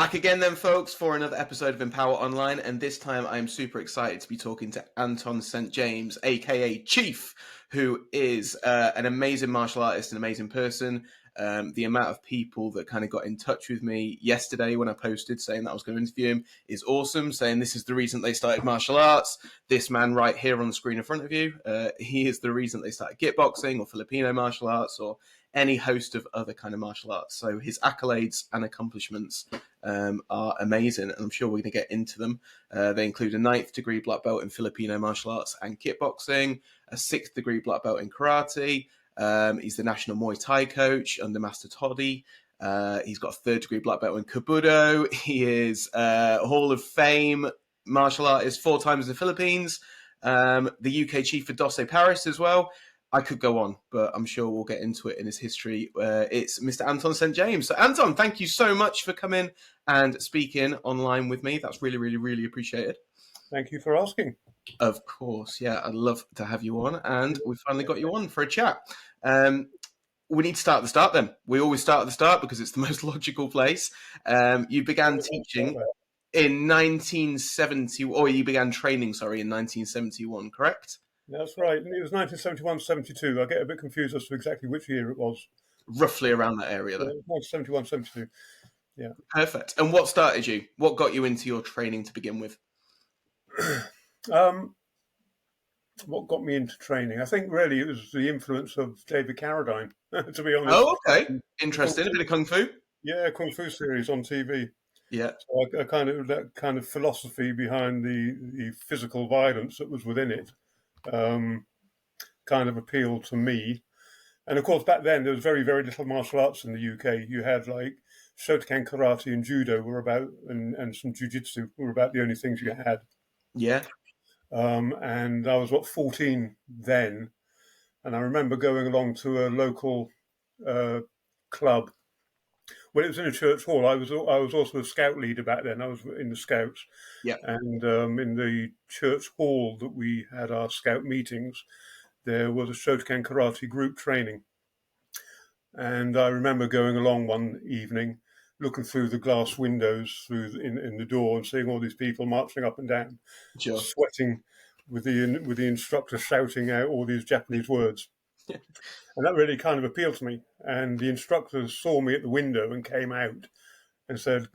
Back again then, folks, for another episode of Empower Online, and this time I'm super excited to be talking to Anton St. James, aka Chief, who is an amazing martial artist, an amazing person. The amount of people that kind of got in touch with me yesterday when I posted saying that I was going to interview him is awesome, saying this is the reason they started martial arts. This man right here on the screen in front of you, he is the reason they started kickboxing or Filipino martial arts or any host of other kind of martial arts. So his accolades and accomplishments are amazing, and I'm sure we're going to get into them. They include a 9th degree black belt in Filipino martial arts and kickboxing, a 6th degree black belt in karate. He's the national Muay Thai coach under Master Toddy. He's got a 3rd degree black belt in Kabuto. He is a Hall of Fame martial artist 4 times in the Philippines. The UK chief for Dosse Paris as well. I could go on, but I'm sure we'll get into it in his history. It's Mr. Anton St. James. So, Anton, thank you so much for coming and speaking online with me. That's really, really, really appreciated. Thank you for asking. Of course, yeah, I'd love to have you on, and we finally got you on for a chat. We need to start at the start then. We always start at the start because it's the most logical place. You began teaching in 1970, or you began training, sorry, in 1971, correct? That's right. It was 1971-72. I get a bit confused as to exactly which year it was. Roughly around that area, though. 1971-72. Yeah. Perfect. And what started you? What got you into your training to begin with? What got me into training? I think really it was the influence of David Carradine, to be honest. Oh, okay. Interesting. A bit of Kung Fu? Yeah, Kung Fu series on TV. Yeah. So I kind of, that kind of philosophy behind the physical violence that was within it kind of appealed to me. And of course, back then there was very, very little martial arts in the UK. You had like Shotokan karate and judo were about, and some jiu-jitsu were about the only things you had. Yeah. And I was 14 then, and I remember going along to a local club. Well, it was in a church hall. I was also a scout leader back then. I was in the scouts. Yeah. And in the church hall that we had our scout meetings, there was a Shotokan karate group training. And I remember going along one evening, looking through the glass windows in the door and seeing all these people marching up and down, Sure. sweating with the instructor shouting out all these Japanese words. And that really kind of appealed to me. And the instructor saw me at the window and came out and said,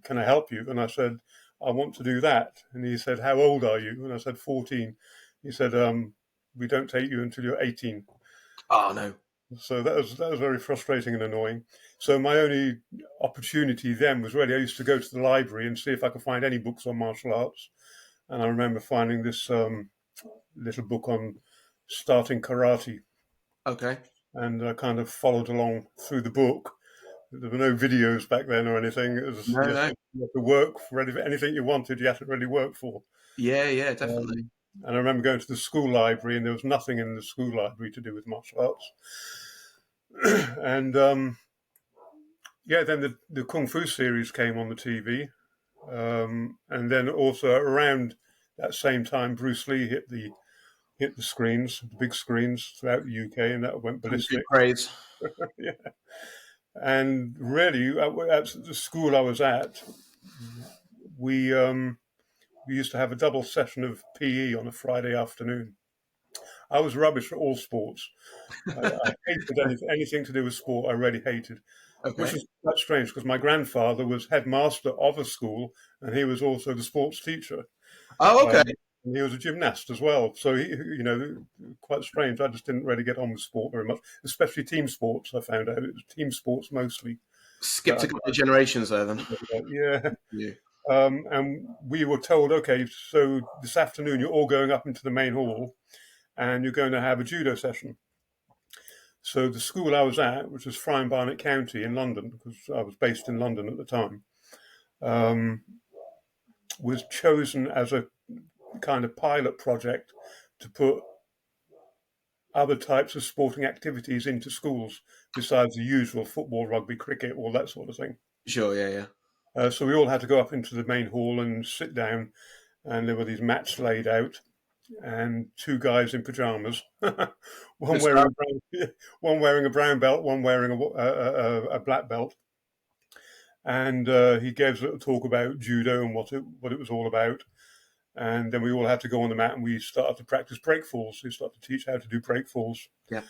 "Can I help you?" And I said, "I want to do that." And he said, "How old are you?" And I said, 14. He said, "We don't take you until you're 18. Oh, no. So that was very frustrating and annoying. So my only opportunity then was really I used to go to the library and see if I could find any books on martial arts. And I remember finding this little book on starting karate. Okay. And I kind of followed along through the book. There were no videos back then or anything. It was No. You had to work for anything you wanted. You had to really work for. Yeah, definitely. And I remember going to the school library, and there was nothing in the school library to do with martial arts. And then the Kung Fu series came on the TV, and then also around that same time, Bruce Lee hit the screens, the big screens throughout the UK, and that went ballistic. Praise. Yeah. And really, at the school I was at, we used to have a double session of PE on a Friday afternoon. I was rubbish at all sports. I hated anything to do with sport. I really hated, which is quite strange because my grandfather was headmaster of a school and he was also the sports teacher. Oh, okay. And he was a gymnast as well. So, quite strange. I just didn't really get on with sport very much, especially team sports, I found out. It was team sports mostly. Skipped a couple of generations there then. Yeah. And we were told, okay, so this afternoon you're all going up into the main hall and you're going to have a judo session. So the school I was at, which was Fry and Barnet County in London, because I was based in London at the time, was chosen as a kind of pilot project to put other types of sporting activities into schools besides the usual football, rugby, cricket, all that sort of thing. Sure, yeah. So we all had to go up into the main hall and sit down, and there were these mats laid out, and 2 guys in pajamas, one wearing a brown belt, one wearing a black belt, and he gave us a little talk about judo and what it was all about. And then we all had to go on the mat and we started to practice break falls. We started to teach how to do break falls, Yeah.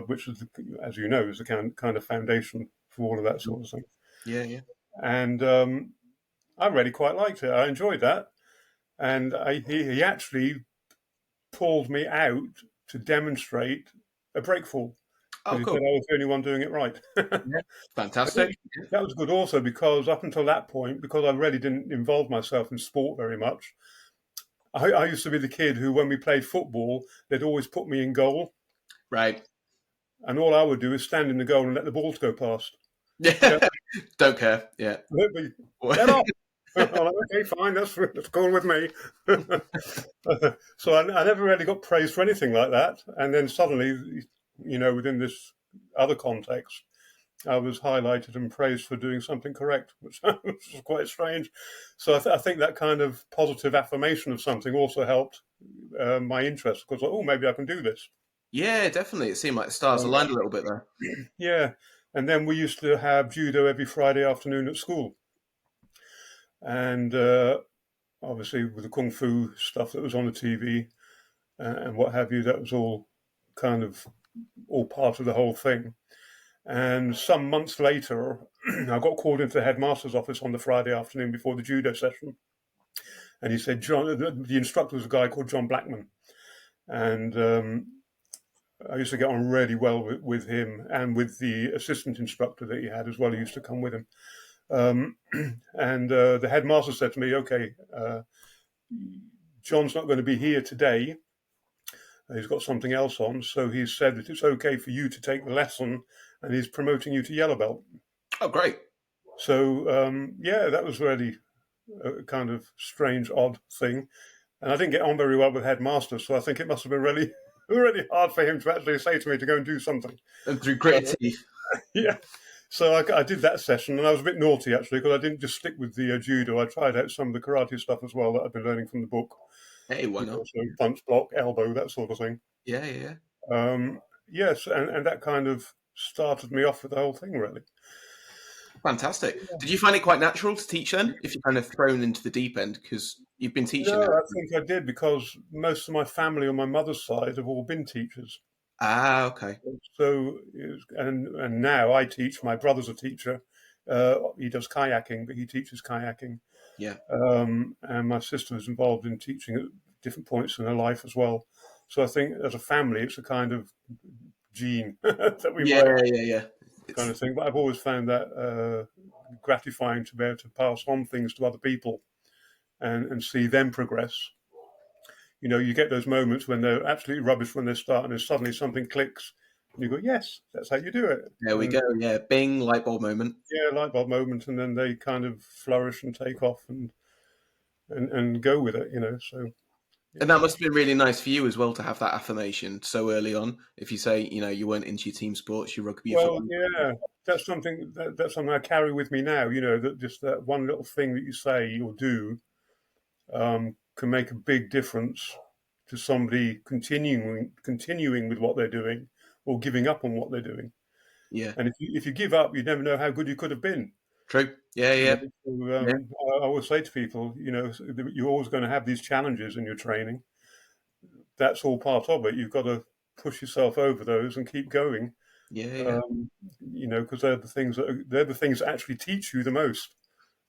which is, as you know, is the kind of foundation for all of that sort of thing. Yeah, yeah. And I really quite liked it. I enjoyed that. And he actually pulled me out to demonstrate a break fall Oh, because he cool. said I was the only one doing it right. Yeah. Fantastic. That was good also because up until that point, because I really didn't involve myself in sport very much, I used to be the kid who, when we played football, they'd always put me in goal. Right. And all I would do is stand in the goal and let the balls go past. Yeah. Don't care. Yeah. Let me get off. I'm like, okay, fine, that's cool with me. So I never really got praised for anything like that. And then suddenly, within this other context, I was highlighted and praised for doing something correct, which was quite strange. So I think that kind of positive affirmation of something also helped my interest because, oh, maybe I can do this. Yeah, definitely. It seemed like the stars aligned a little bit there. Yeah. And then we used to have judo every Friday afternoon at school. And obviously, with the kung fu stuff that was on the TV and what have you, that was all kind of all part of the whole thing. And some months later, I got called into the headmaster's office on the Friday afternoon before the judo session. And he said, John, the instructor was a guy called John Blackman. And I used to get on really well with him and with the assistant instructor that he had as well, who used to come with him. And the headmaster said to me, okay, John's not going to be here today. He's got something else on. So he said that it's okay for you to take the lesson and he's promoting you to yellow belt. Oh, great. So, yeah, that was really a kind of strange, odd thing. And I didn't get on very well with headmaster, so I think it must have been really, really hard for him to actually say to me to go and do something. And through gritted teeth. Yeah. So I did that session, and I was a bit naughty, actually, because I didn't just stick with the judo. I tried out some of the karate stuff as well that I've been learning from the book. Hey, why not? So punch, block, elbow, that sort of thing. Yeah, yeah, Yes, and that kind of started me off with the whole thing, really. Fantastic. Did you find it quite natural to teach then, if you're kind of thrown into the deep end because you've been teaching No, now? I think I did because most of my family on my mother's side have all been teachers. Ah, okay. So, and now I teach. My brother's a teacher. He does kayaking, but he teaches kayaking. Yeah. And my sister is involved in teaching at different points in her life as well. So I think as a family, it's a kind of gene that we Yeah, might yeah. kind of thing. But I've always found that gratifying to be able to pass on things to other people and see them progress. You get those moments when they're absolutely rubbish when they start, and then suddenly something clicks, and you go, "Yes, that's how you do it." There we go. Yeah, bing, light bulb moment. Yeah, light bulb moment, and then they kind of flourish and take off and go with it. So. And that must have been really nice for you as well to have that affirmation so early on. If you say, you weren't into your team sports, your rugby, your Well, football. yeah, that's something I carry with me now. That just that one little thing that you say or do can make a big difference to somebody continuing with what they're doing or giving up on what they're doing. Yeah. And if you give up, you never know how good you could have been. True. Yeah, yeah. So, Yeah. I always say to people, you're always going to have these challenges in your training. That's all part of it. You've got to push yourself over those and keep going. Yeah. Because they're the things that actually teach you the most.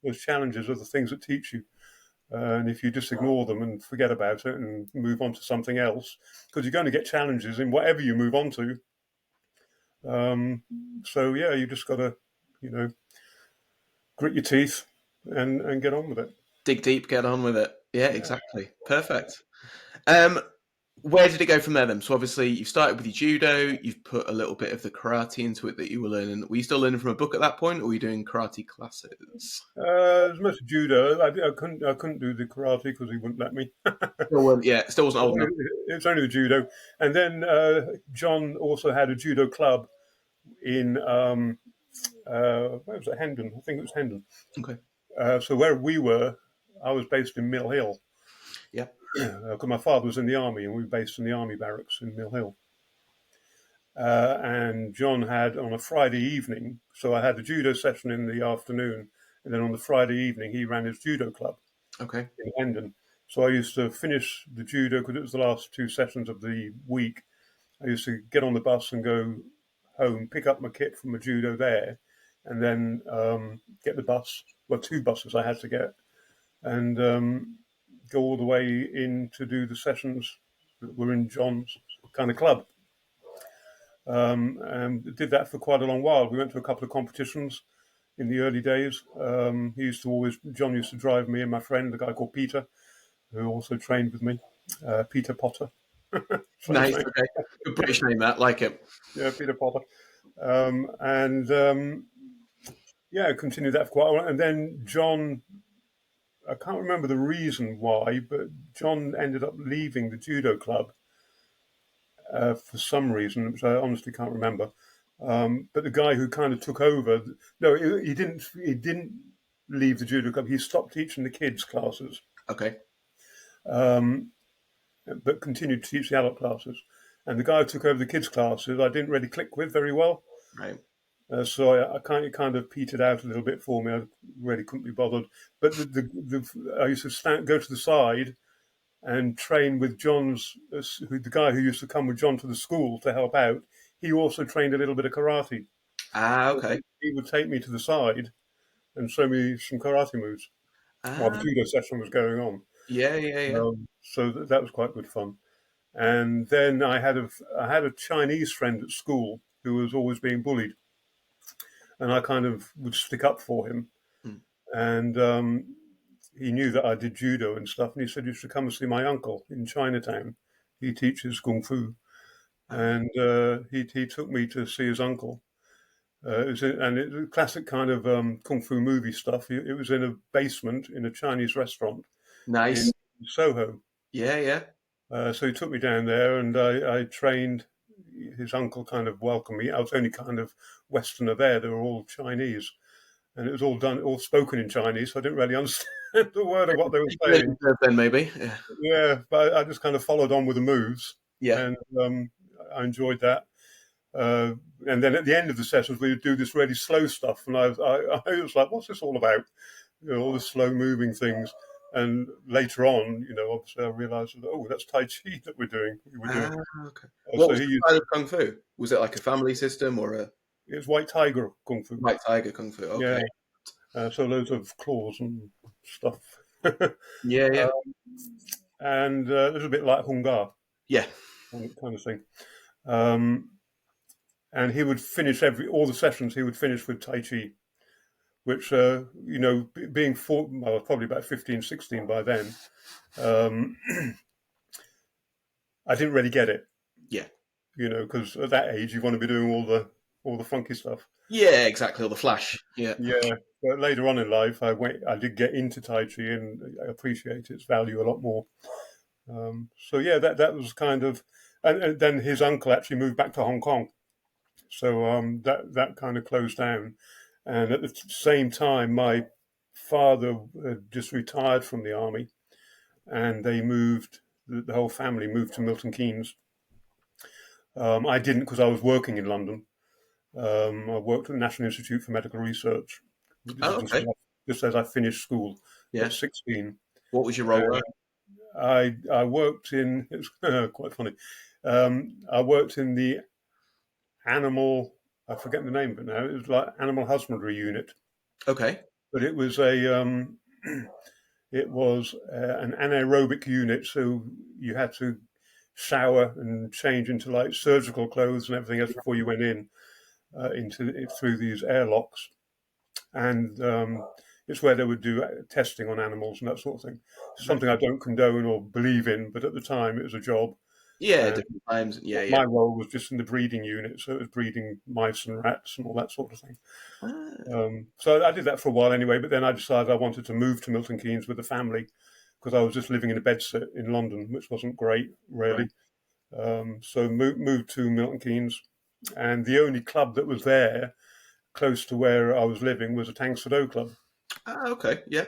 Those challenges are the things that teach you. And if you just ignore them and forget about it and move on to something else, because you're going to get challenges in whatever you move on to. So yeah, you just got to, grit your teeth and get on with it. Dig deep, get on with it. Yeah, exactly. Perfect. Where did it go from there then? So obviously you started with your judo, you've put a little bit of the karate into it that you were learning. Were you still learning from a book at that point, or were you doing karate classes? It was mostly judo. I couldn't do the karate because he wouldn't let me. Still wasn't old enough. It's only the judo. And then John also had a judo club in where was it? Hendon. I think it was Hendon. Okay. So where we were, I was based in Mill Hill. Yeah. Because my father was in the army, and we were based in the army barracks in Mill Hill. and John had on a Friday evening. So I had a judo session in the afternoon, and then on the Friday evening he ran his judo club Okay. in Hendon. So I used to finish the judo because it was the last two sessions of the week. I used to get on the bus and go home, pick up my kit from the judo there, and then get the bus. Well, two buses I had to get, and go all the way in to do the sessions that were in John's kind of club. And did that for quite a long while. We went to a couple of competitions in the early days. John used to drive me and my friend, a guy called Peter, who also trained with me, Peter Potter. Nice. Okay. Good British name, that. Like it. Yeah, Peter Potter. Yeah, I continued that for quite a while. And then John, I can't remember the reason why, but John ended up leaving the judo club for some reason, which I honestly can't remember. But the guy who kind of took over, no, he didn't. He didn't leave the judo club. He stopped teaching the kids classes, Okay. but continued to teach the adult classes. And the guy who took over the kids classes, I didn't really click with very well. Right. So I kind of petered out a little bit for me. I really couldn't be bothered. But I used to go to the side and train with the guy who used to come with John to the school to help out. He also trained a little bit of karate. Ah, So okay. he would take me to the side and show me some karate moves while the Ah, judo session was going on. yeah, yeah, yeah. So that was quite good fun. And then I had a Chinese friend at school who was always being bullied, and I kind of would stick up for him. Hmm. And he knew that I did judo and stuff, and he said you should come and see my uncle in Chinatown. He teaches kung fu, Ah, and he took me to see his uncle. It was a classic kind of kung fu movie stuff. It was in a basement in a Chinese restaurant in nice. Soho. Yeah, yeah. So he took me down there, and I trained. His uncle kind of welcomed me. I was only kind of Westerner there. They were all Chinese, and it was all spoken in Chinese. So I didn't really understand the word of what they were saying. Then maybe. Yeah. Yeah, but I just kind of followed on with the moves, Yeah. and I enjoyed that. And then at the end of the sessions, we would do this really slow stuff, and I was like, "What's this all about?" All the slow moving things. And later on, obviously, I realised that that's Tai Chi that we were Ah, doing. okay. What So was the style of kung fu? Was it like a family system or a it's White Tiger Kung Fu. white tiger kung fu? Yeah, Okay. so loads of claws and stuff, uh, Yeah, yeah, and a little bit like Hungar yeah. kind of thing. Um, and he would finish all the sessions. He would finish with Tai Chi, which being I was probably about 15, 16 by then. Um, I didn't really get it, Yeah. because at that age you want to be doing all the funky stuff. Yeah, exactly. Or the flash. Yeah. Yeah, but later on in life, I did get into Tai Chi and I appreciate its value a lot more. So yeah, that was kind of, and then his uncle actually moved back to Hong Kong, so that kind of closed down. And at the same time, my father had just retired from the army, and they moved. The whole family moved to Milton Keynes. I didn't because I was working in London. I worked at the National Institute for Medical Research. This Oh, is okay. just as I finished school Yeah. at 16. What was your role Uh, there? I worked in, it was quite funny. I worked in the animal, I forget the name of it now, it was like animal husbandry unit, Okay. but it was an anaerobic unit, so you had to shower and change into like surgical clothes and everything else before you went in through these airlocks. And it's where they would do testing on animals and that sort of thing. Something I don't condone or believe in, but at the time it was a job. Yeah, And different times. Yeah, yeah. my role was just in the breeding unit, so it was breeding mice and rats and all that sort of thing. Ah, So I did that for a while anyway, but then I decided I wanted to move to Milton Keynes with the family because I was just living in a bedsit in London, which wasn't great, right. really. So moved to Milton Keynes, and the only club that was there close to where I was living was a Tang Soo Do club. Ah, okay. Yeah.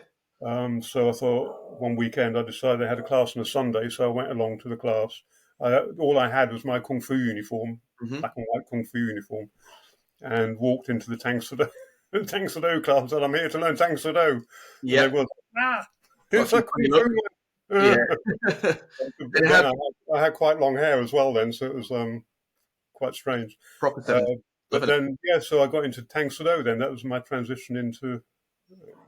So I thought one weekend I decided I had a class on a Sunday, so I went along to the class. All I had was my kung fu uniform, Hmm. black and white kung fu uniform, and walked into the Tang Soo Do, Tang Soo Do club and said, "I'm here to learn Tang Soo Do," and they Yeah. were, Got a it's few a kung coming up. fu Yeah. man. And Again, how I had quite long hair as well then, so it was quite strange. proper Uh, 70s. but Loving it. then, yeah, so I got into Tang Soo Do then. That was my transition into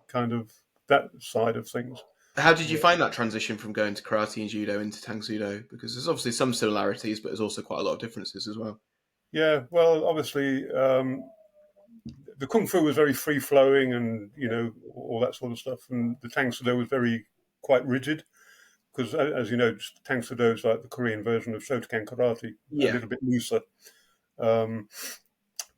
kind of that side of things. How did you find that transition from going to karate and judo into Tang Soo Do? Because there's obviously some similarities, but there's also quite a lot of differences as well. Yeah, well, obviously, the kung fu was very free flowing, and all that sort of stuff, and the Tang Soo Do was very quite rigid because, as you know, Tang Soo Do is like the Korean version of Shotokan karate, a Yeah. little bit looser. Um,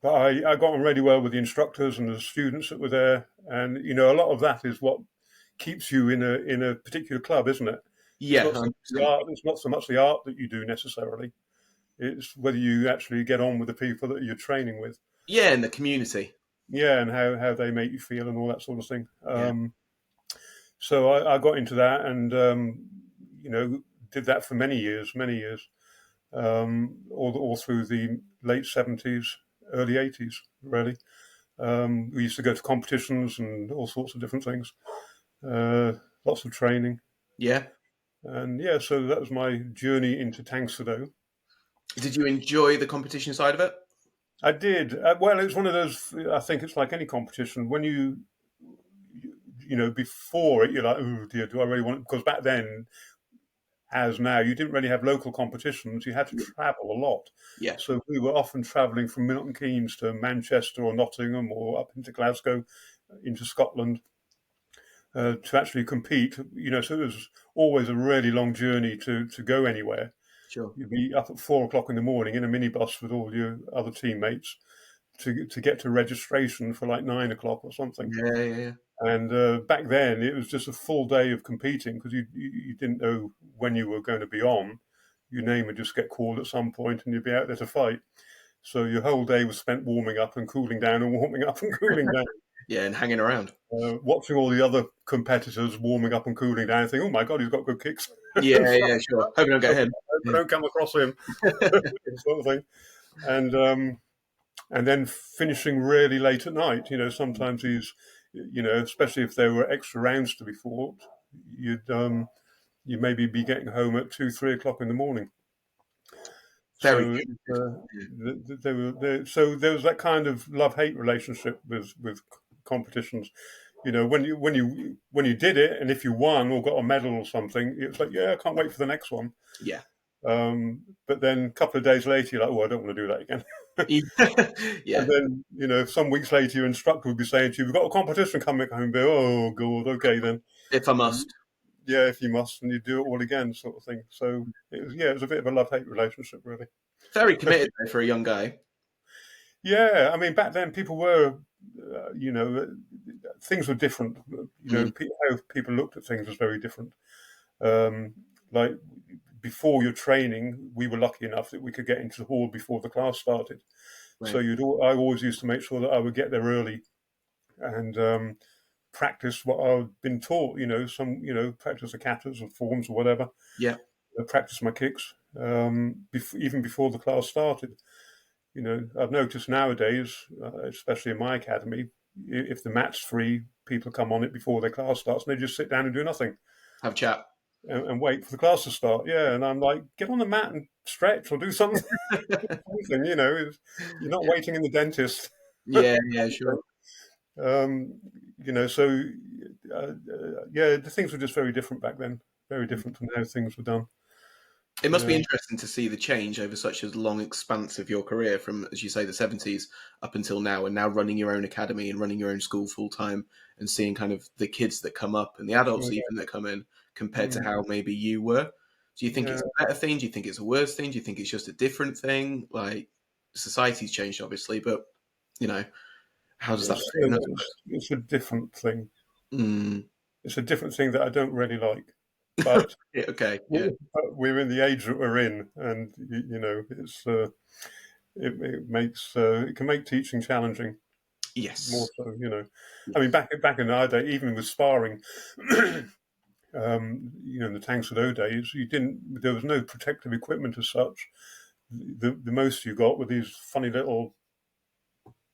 but I got on really well with the instructors and the students that were there, and a lot of that is what keeps you in a particular club, isn't it? It's Yeah, not so much the 100%. art. It's not so much the art that you do necessarily. It's whether you actually get on with the people that you're training with. Yeah, in the community. Yeah, and how they make you feel and all that sort of thing. Yeah. So I got into that and did that for many years, all through the late 70s, early 80s, really. We used to go to competitions and all sorts of different things, lots of training. Yeah. And yeah, so that was my journey into Tang Soo Do. Did you enjoy the competition side of it? I did. Well, it's one of those, I think it's like any competition. When before it, you're like, oh dear, do I really want it? Because back then, as now, you didn't really have local competitions. You had to travel a lot. Yeah. So we were often travelling from Milton Keynes to Manchester or Nottingham or up into Glasgow, into Scotland, to actually compete. So it was always a really long journey to go anywhere. Sure. You'd be up at 4 o'clock in the morning in a minibus with all your other teammates to get to registration for like 9 o'clock or something. Yeah, yeah, yeah. And back then, it was just a full day of competing because you didn't know when you were going to be on. Your name would just get called at some point, and you'd be out there to fight. So your whole day was spent warming up and cooling down, and warming up and cooling down. Yeah, and hanging around. Watching all the other competitors warming up and cooling down, and thinking, "Oh my God, he's got good kicks." Yeah, yeah, sure. Hope I don't get him. I don't come across him, sort of thing. And then finishing really late at night. Sometimes these, especially if there were extra rounds to be fought, you maybe be getting home at 2, 3 o'clock in the morning. Very So good. so there was that kind of love-hate relationship with competitions. When you did it, and if you won or got a medal or something, it was like, yeah, I can't wait for the next one. Yeah. But then a couple of days later, you're like, oh, I don't want to do that again. Yeah. And then, some weeks later, your instructor would be saying to you, we've got a competition coming home. Be, oh, God, okay, then. If I must. Yeah, if you must, and you do it all again, sort of thing. So, it was a bit of a love-hate relationship, really. Very committed though, for a young guy. Yeah, I mean, back then, people were, things were different. How people looked at things was very different. Like, before your training, we were lucky enough that we could get into the hall before the class started. Right. So I always used to make sure that I would get there early and practice what I'd been taught. Practice the katas or forms or whatever. Yeah. Practice my kicks even before the class started. I've noticed nowadays, especially in my academy, if the mat's free, people come on it before their class starts and they just sit down and do nothing. Have a chat. And wait for the class to start. Yeah, and I'm like, get on the mat and stretch or do something. You're not waiting in the dentist. Yeah, yeah, sure. So the things were just very different back then. Very different from how things were done. It must be interesting to see the change over such a long expanse of your career from, as you say, the 70s up until now, and now running your own academy and running your own school full time and seeing kind of the kids that come up and the adults even that come in compared to how maybe you were. Do you think it's a better thing? Do you think it's a worse thing? Do you think it's just a different thing? Like, society's changed, obviously, but, how does that fit? It's a different thing. Mm. It's a different thing that I don't really like. But Okay, yeah. we're in the age that we're in, and it's it can make teaching challenging. Yes. More so, I mean, back in our day, even with sparring, in the Tang Soo Do days, there was no protective equipment as such. the most you got were these funny little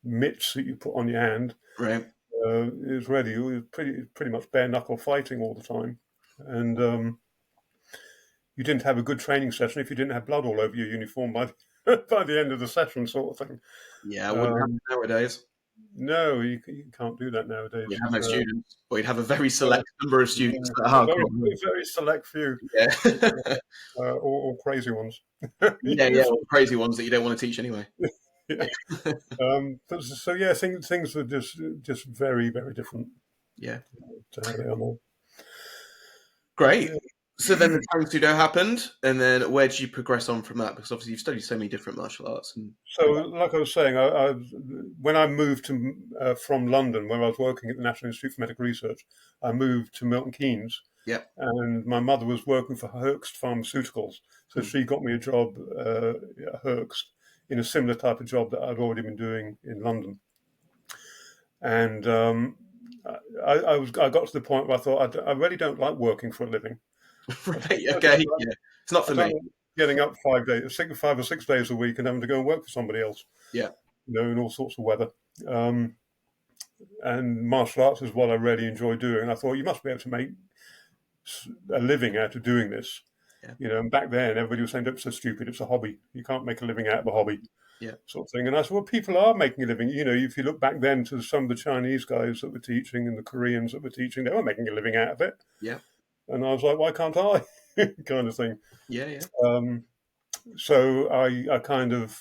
mitts that you put on your hand. Right. It was pretty much bare knuckle fighting all the time, and you didn't have a good training session if you didn't have blood all over your uniform by by the end of the session, sort of thing. Yeah, wouldn't happen nowadays. No, you can't do that nowadays. You'd have no students, or you'd have a very Uh, select number of yeah, students that a are hardcore. very select few, Yeah. or crazy ones. Yeah, all the crazy ones that you don't want to teach anyway. Yeah. Yeah. So yeah, things were just very, very different Yeah. to how they are now. Great. Yeah. So then the Tang Sudo happened, and then where did you progress on from that? Because obviously you've studied so many different martial arts. And So, like I was saying, when I moved from London, where I was working at the National Institute for Medical Research, I moved to Milton Keynes, yeah. and my mother was working for Hoechst Pharmaceuticals, so she got me a job at Hoechst in a similar type of job that I'd already been doing in London, and I got to the point where I thought I really don't like working for a living. Right. Okay. Yeah. It's not I for don't me. like getting up 5 or 6 days a week and having to go and work for somebody else. Yeah. In all sorts of weather. And martial arts is what I really enjoy doing. And I thought you must be able to make a living out of doing this. Yeah. And back then everybody was saying, "Don't be so stupid. It's a hobby. You can't make a living out of a hobby." Yeah. Sort of thing. And I said, well, people are making a living. If you look back then to some of the Chinese guys that were teaching and the Koreans that were teaching, they were making a living out of it. Yeah. And I was like, why can't I? Kind of thing. Yeah. Yeah. So I kind of,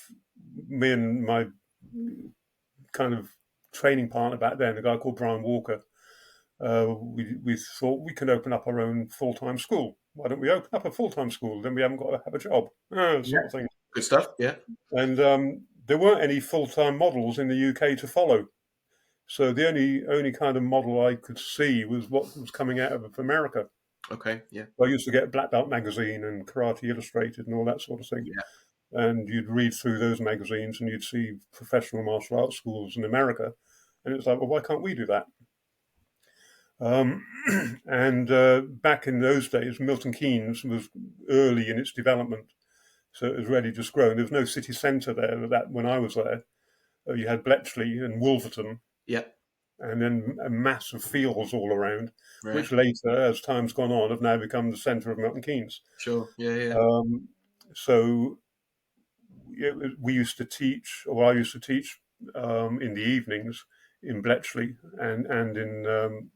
me and my kind of training partner back then, a guy called Brian Walker, we thought we could open up our own full-time school. Why don't we open up a full-time school? Then we haven't got to have a job, sort of thing. Good stuff. Yeah. And there weren't any full-time models in the UK to follow. So the only kind of model I could see was what was coming out of America. Okay. Yeah. I used to get Black Belt magazine and Karate Illustrated and all that sort of thing. Yeah. And you'd read through those magazines and you'd see professional martial arts schools in America. And it's like, well, why can't we do that? And back in those days, Milton Keynes was early in its development. So it was really just growing. There was no city centre there when I was there. You had Bletchley and Wolverton. Yeah. And then a mass of fields all around, Right. which later, as time's gone on, have now become the centre of Milton Keynes. Sure. Yeah. Yeah. So we used to teach, or I used to teach in the evenings in Bletchley and in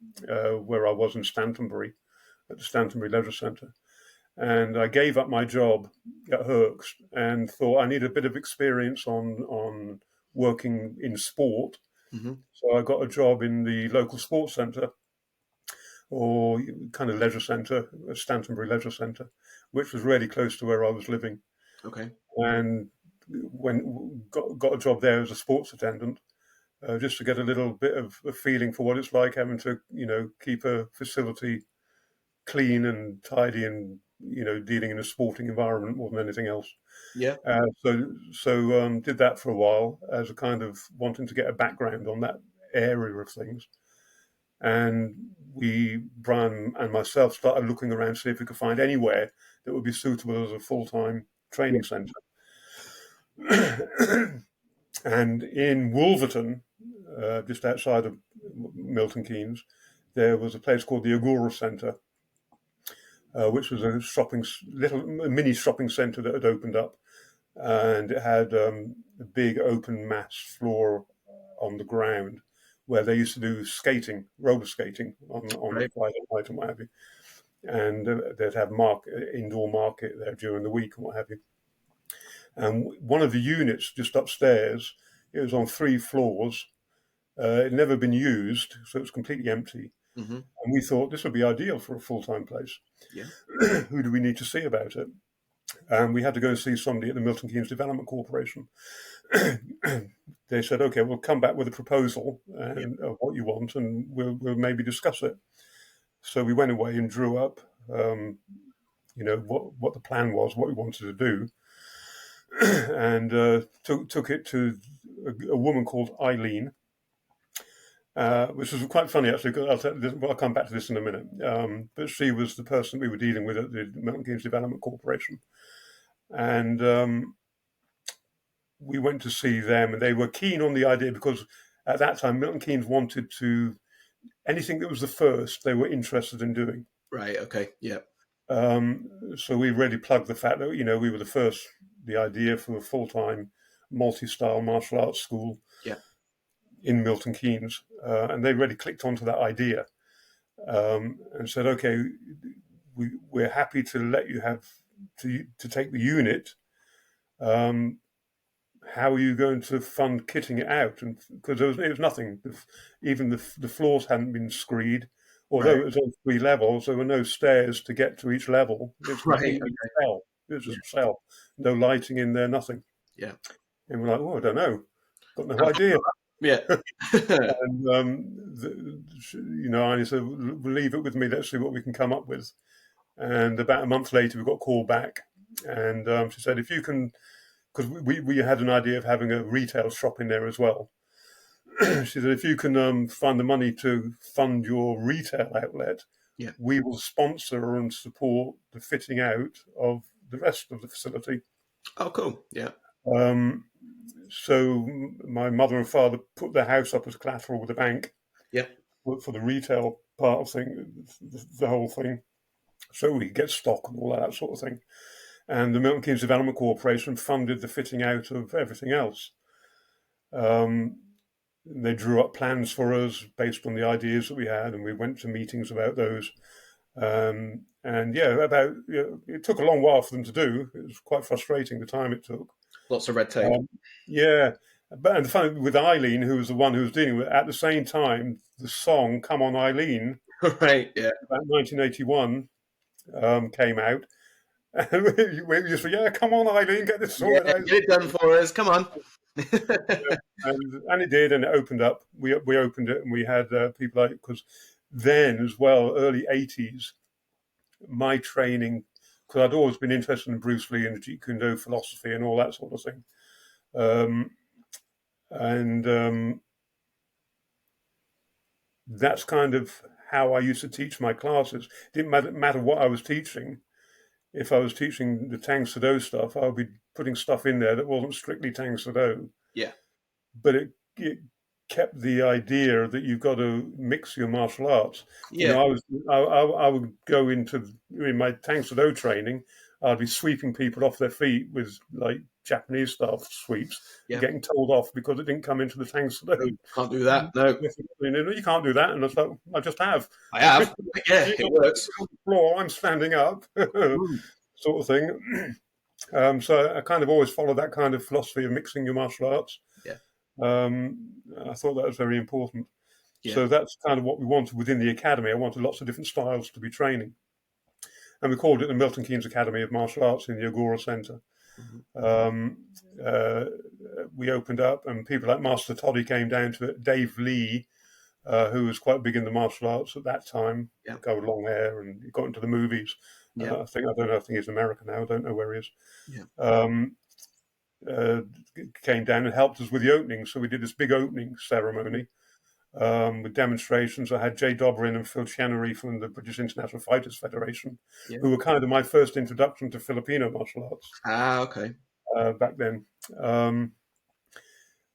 where I was in Stantonbury, at the Stantonbury Leisure Centre. And I gave up my job at Hoechst and thought I need a bit of experience on working in sport. Mm-hmm. So I got a job in the local sports centre, or kind of leisure centre, Stantonbury Leisure Centre, which was really close to where I was living. Okay. And got a job there as a sports attendant, just to get a little bit of a feeling for what it's like having to, keep a facility clean and tidy and, dealing in a sporting environment more than anything else. Yeah. So did that for a while as a kind of wanting to get a background on that area of things. And Brian and myself, started looking around to see if we could find anywhere that would be suitable as a full-time training centre. And in Wolverton, just outside of Milton Keynes, there was a place called the Agora Centre, which was a mini shopping centre that had opened up, and it had a big open mass floor on the ground where they used to do roller skating on Right. a Friday night and what have you. And they'd have indoor market there during the week and what have you. And one of the units just upstairs, it was on 3 floors. It had never been used, so it was completely empty. Mm-hmm. And we thought this would be ideal for a full-time place. Yeah. Who do we need to see about it? And we had to go and see somebody at the Milton Keynes Development Corporation. They said, okay, we'll come back with a proposal and of what you want, and we'll maybe discuss it. So we went away and drew up, what the plan was, what we wanted to do, and took it to a woman called Eileen, which was quite funny actually. Because I'll come back to this in a minute. But she was the person we were dealing with at the Milton Keynes Development Corporation, and we went to see them, and they were keen on the idea because at that time Milton Keynes wanted to anything that was the first they were interested in doing. Right. Okay. Yeah. So we really plugged the fact that we were the idea for a full-time multi-style martial arts school Yeah. in Milton Keynes, and they really clicked onto that idea and said, "Okay, we're happy to let you have to take the unit. How are you going to fund kitting it out?" And because it was nothing, even the floors hadn't been screed. Although Right. it was on 3 levels, there were no stairs to get to each level. It was Right. completely Okay. cell. It was Yeah. just cell. No lighting in there, nothing. Yeah. And we're like, "Oh, I don't know. Got no idea." Yeah. And I said, "We'll leave it with me. Let's see what we can come up with." And about a month later, we got a call back, and she said, "If you can," because we had an idea of having a retail shop in there as well. She said, "If you can find the money to fund your retail outlet, Yeah. we will sponsor and support the fitting out of the rest of the facility." Oh, cool. Yeah. So my mother and father put their house up as collateral with the bank Yeah. for the retail part of the whole thing, so we could get stock and all that sort of thing. And the Milton Keynes Development Corporation funded the fitting out of everything else. They drew up plans for us based on the ideas that we had, and we went to meetings about those. And it took a long while for them to do. It was quite frustrating the time it took. Lots of red tape. Yeah, and the fun with Eileen, who was the one who was dealing with it, at the same time, the song "Come On, Eileen," Right. Yeah. about 1981, came out. And we just said, "Yeah, come on, Eileen, get this Yeah. sorted out." Get it done for us. Come on. And it did, and it opened up. We opened it, and we had people like, because then as well, early 80s, my training, because I'd always been interested in Bruce Lee and the Jeet Kune Do philosophy and all that sort of thing. And that's kind of how I used to teach my classes. It didn't matter what I was teaching. If I was teaching the Tang Soo Do stuff, I would be putting stuff in there that wasn't strictly Tang Soo Do. Yeah. But it kept the idea that you've got to mix your martial arts. Yeah. I would go in my Tang Soo Do training, I'd be sweeping people off their feet with like Japanese style sweeps, Yeah. getting told off because it didn't come into the Tang Soo Do. Can't do that. No. You can't do that. And I thought, I just have. I have. Yeah. It works. On the floor, I'm standing up, sort of thing. So I kind of always followed that kind of philosophy of mixing your martial arts. Yeah. I thought that was very important. Yeah. So that's kind of what we wanted within the academy. I wanted lots of different styles to be training. And we called it the Milton Keynes Academy of Martial Arts in the Agora Centre. We opened up, and people like Master Toddy came down to it. Dave Lee, who was quite big in the martial arts at that time, guy with long hair, and he got into the movies. Yeah. I think he's American now. I don't know where he is. Yeah. Came down and helped us with the opening. So we did this big opening ceremony with demonstrations. I had Jay Dobrin and Phil Chenery from the British International Fighters Federation, who were kind of my first introduction to Filipino martial arts. Okay. Back then.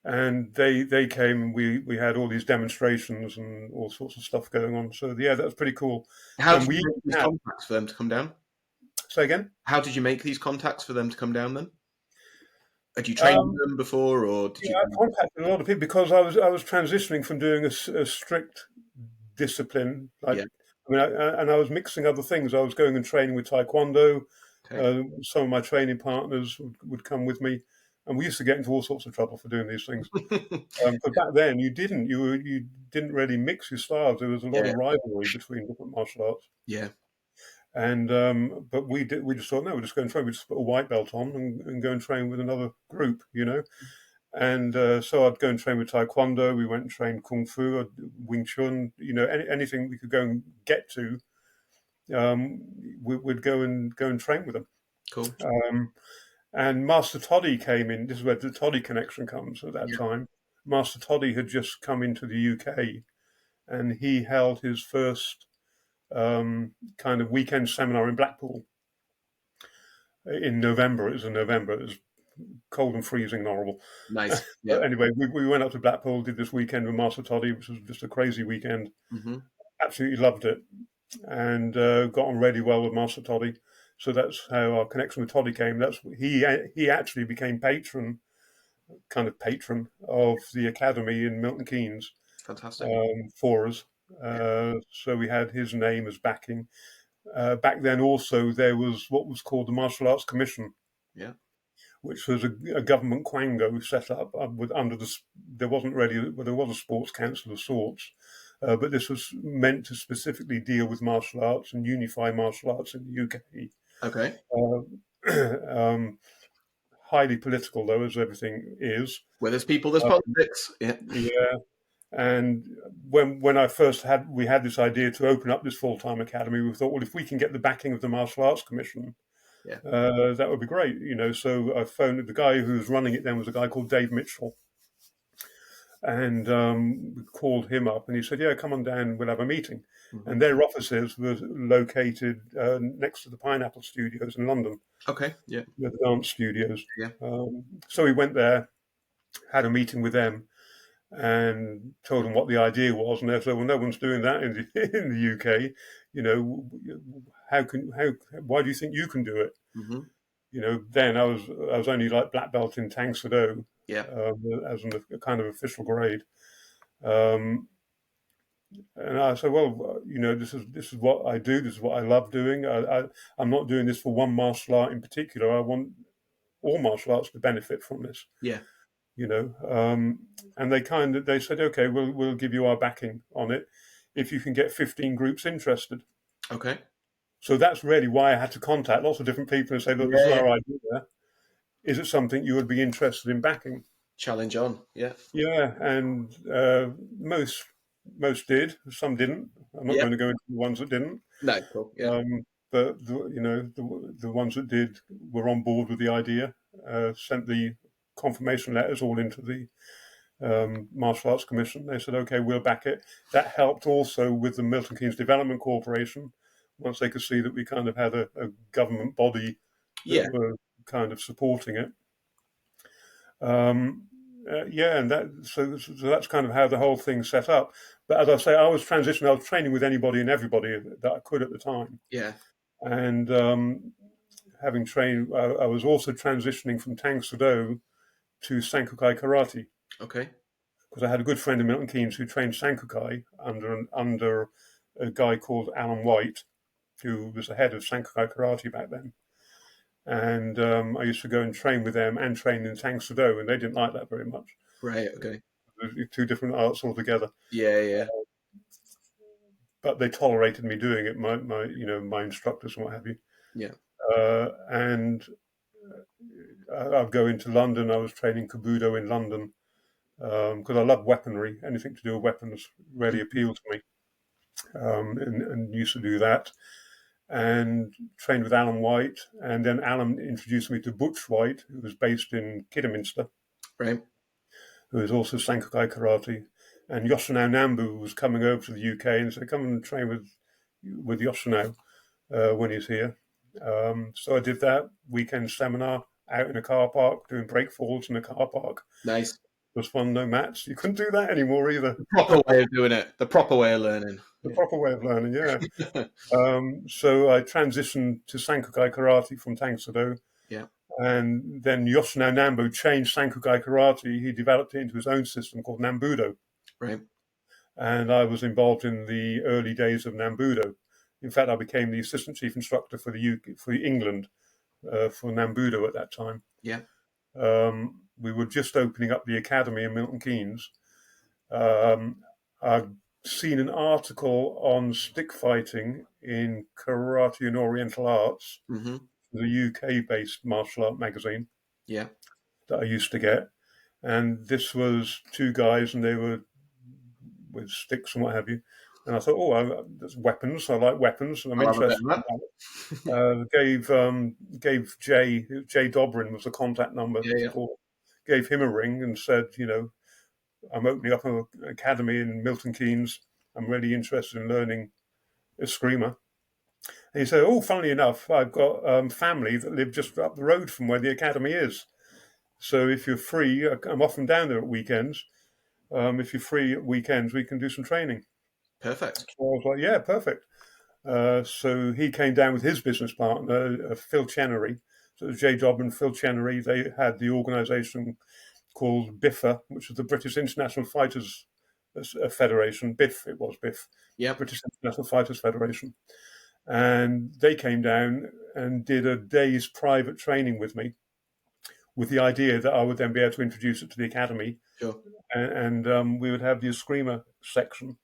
And they came. We had all these demonstrations and all sorts of stuff going on. So yeah, that was pretty cool. How did you make these contacts for them to come down? Say again? How did you make these contacts for them to come down then? Had you trained them before, or did you? I contacted a lot of people because I was transitioning from doing a strict discipline, I was mixing other things. I was going and training with Taekwondo. Okay. Some of my training partners would come with me, and we used to get into all sorts of trouble for doing these things. But back then, you didn't really mix your styles. There was a lot of rivalry between different martial arts. Yeah. And but we just thought, no, we're just going to train. We just put a white belt on and go and train with another group, And so I'd go and train with Taekwondo. We went and trained Kung Fu, Wing Chun, anything we could go and get to. We'd go and train with them. Cool. And Master Toddy came in. This is where the Toddy connection comes at that time. Master Toddy had just come into the UK, and he held his first kind of weekend seminar in Blackpool in November. It was in November. It was cold and freezing and horrible. Nice. Yeah. But anyway, we went up to Blackpool, did this weekend with Master Toddy, which was just a crazy weekend. Hmm. Absolutely loved it, and got on really well with Master Toddy. So that's how our connection with Toddy came. He actually became patron of the academy in Milton Keynes Fantastic. for us. So we had his name as backing. Back then, also there was what was called the Martial Arts Commission, Yeah. which was a government quango set up there wasn't really, well, there was a sports council of sorts, but this was meant to specifically deal with martial arts and unify martial arts in the UK. Okay. Um, highly political, though, as everything is. Where there's people, there's politics. Yeah. Yeah, and when we had this idea to open up this full-time academy, we thought, well, if we can get the backing of the Martial Arts Commission, Yeah. that would be great, So I phoned the guy who was running it then was a guy called Dave Mitchell, and we called him up, and he said, "Yeah, come on down, we'll have a meeting." Mhm. And their offices were located next to the Pineapple Studios in London, Okay. Yeah. the dance studios. Yeah. So we went there, had a meeting with them, and told them what the idea was, and they said, "Well, no one's doing that in the UK. Why do you think you can do it?" Hmm. Then I was only like black belt in Tang Soo Do, Yeah. as a kind of official grade. Um, and I said, "Well, this is what I do. This is what I love doing. I'm not doing this for one martial art in particular. I want all martial arts to benefit from this." Yeah. And they said, "Okay, we'll give you our backing on it if you can get 15 groups interested." Okay. So that's really why I had to contact lots of different people and say, "Look, this is Yeah. our idea. Is it something you would be interested in backing?" Challenge on. Yeah. Yeah, and most did. Some didn't. I'm not Yeah. going to go into the ones that didn't. No. Cool. Yeah. But the ones that did were on board with the idea. Sent the confirmation letters all into the Martial Arts Commission. They said, "Okay, we'll back it." That helped also with the Milton Keynes Development Corporation. Once they could see that we kind of had a government body that were kind of supporting it. And so that's kind of how the whole thing set up. But as I say, I was transitioning. I was training with anybody and everybody that I could at the time. Yeah. And having trained, I was also transitioning from Tang Soo Do to Sankukai Karate. Okay. Because I had a good friend in Milton Keynes who trained Sankukai under a guy called Alan White, who was the head of Sankukai Karate back then. And I used to go and train with them and train in Tang Soo Do, and they didn't like that very much. Right. Okay. Two different arts altogether. Yeah. Yeah. But they tolerated me doing it. My instructors and what have you. Yeah. And I'd go into London. I was training Kabudo in London because I love weaponry. Anything to do with weapons really appealed to me, and used to do that. And trained with Alan White, and then Alan introduced me to Butch White, who was based in Kidderminster, Right. who is also Sankukai Karate. And Yoshino Nambu was coming over to the UK and said, "Come and train with Yoshino when he's here." So I did that weekend seminar out in a car park, doing breakfalls in a car park. Nice. It was fun, no mats. You couldn't do that anymore either. The proper way of doing it. The proper way of learning. The proper way of learning, yeah. So I transitioned to Sankukai Karate from Tang Soo Do. Yeah. And then Yoshino Nambu changed Sankukai Karate. He developed it into his own system called Nambudo. Right. And I was involved in the early days of Nambudo. In fact, I became the assistant chief instructor for England for Nambudo at that time. Yeah. We were just opening up the academy in Milton Keynes. I'd seen an article on stick fighting in Karate and Oriental Arts, the UK-based martial art magazine. Yeah. That I used to get. And this was two guys, and they were with sticks and what have you. And I thought, there's weapons. I like weapons, and I'm interested in that. Gave Jay Dobrin was the contact number. Yeah. Gave him a ring and said, I'm opening up an academy in Milton Keynes. I'm really interested in learning Eskrima. And he said, funnily enough, I've got family that live just up the road from where the academy is. So if you're free, I'm often down there at weekends. If you're free at weekends, we can do some training. Perfect. So I was like, yeah, perfect. So he came down with his business partner, Phil Chenery. So it was J. Job and Phil Chenery. They had the organisation called BIFA, which was the British International Fighters Federation. BIF, it was BIF, Yep. British International Fighters Federation. And they came down and did a day's private training with me, with the idea that I would then be able to introduce it to the academy, Sure. and we would have the eskrima section.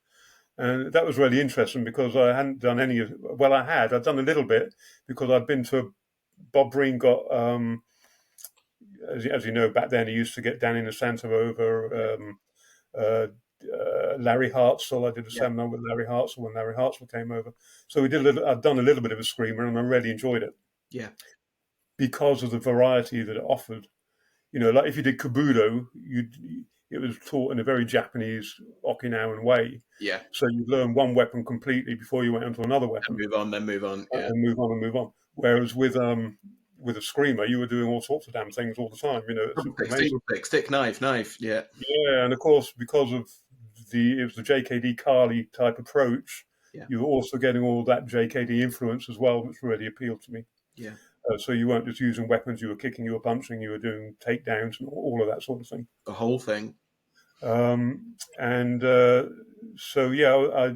And that was really interesting because I hadn't done any of, well, I'd done a little bit because I'd been to, Bob Breen got, as you know, back then he used to get Danny Santa over, uh, Larry Hartzell. I did a Yeah. seminar with Larry Hartzell when Larry Hartzell came over. So I'd done a little bit of a screamer and I really enjoyed it. Yeah. Because of the variety that it offered. You know, like if you did Kabuto, it was taught in a very Japanese Okinawan way. Yeah. So you learn one weapon completely before you went on to another And weapon, move on, then move on. Yeah. and move on and move on. Whereas with a screamer, you were doing all sorts of damn things all the time. You know, it's amazing. Stick, knife. Yeah. Yeah, and of course, because of it was the JKD Kali type approach, Yeah. you were also getting all that JKD influence as well, which really appealed to me. Yeah. So you weren't just using weapons; you were kicking, you were punching, you were doing takedowns, and all of that sort of thing. The whole thing. And so yeah,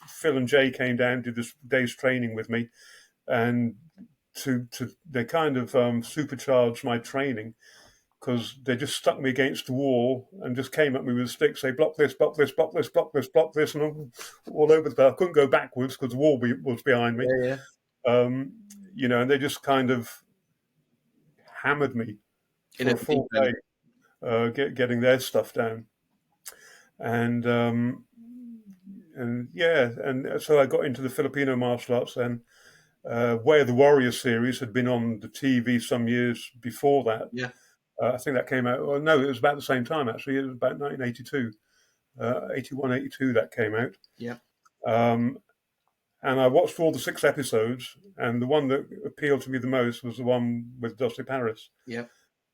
Phil and Jay came down, did this day's training with me, and they kind of supercharged my training because they just stuck me against the wall and just came at me with a stick, say block this, block this, block this, block this, block this, and I'm all over the place. I couldn't go backwards because the wall was behind me. Yeah. You know, and they just kind of hammered me for a full day, getting their stuff down. And yeah, and so I got into the Filipino martial arts then. Way of the Warrior series had been on the TV some years before that. Yeah. I think that came out, well, no, it was about the same time actually. It was about 1982, 81, 82 that came out. Yeah. And I watched all the 6 episodes, and the one that appealed to me the most was the one with Dusty Paris. Yeah.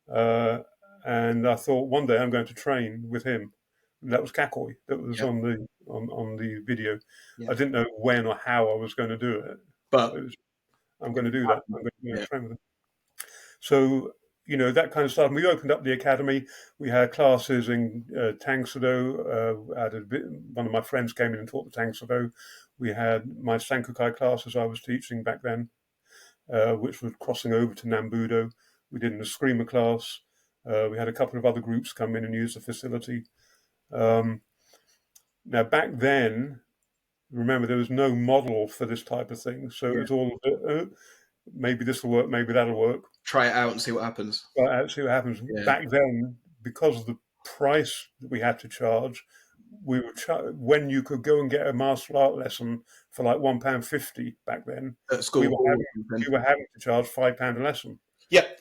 And I thought one day I'm going to train with him. And that was Cacoy. That was on the video. Yeah. I didn't know when or how I was going to do it, but I'm going to do that. I'm going to train with him. So you know that kind of stuff. We opened up the academy. We had classes in Tang Soo Do. One of my friends came in and taught the Tang Soo Do. We had my Sankukai classes I was teaching back then, which was crossing over to Nambudo. We did an Eskrima class. We had a couple of other groups come in and use the facility. Now, back then, remember, there was no model for this type of thing. So it was all, maybe this will work, maybe that'll work. Try it out and see what happens. Try it out, see what happens. Yeah. Back then, because of the price that we had to charge, we were when you could go and get a martial art lesson for like £1.50 back then, at school, we were having to charge £5 a lesson. Yep.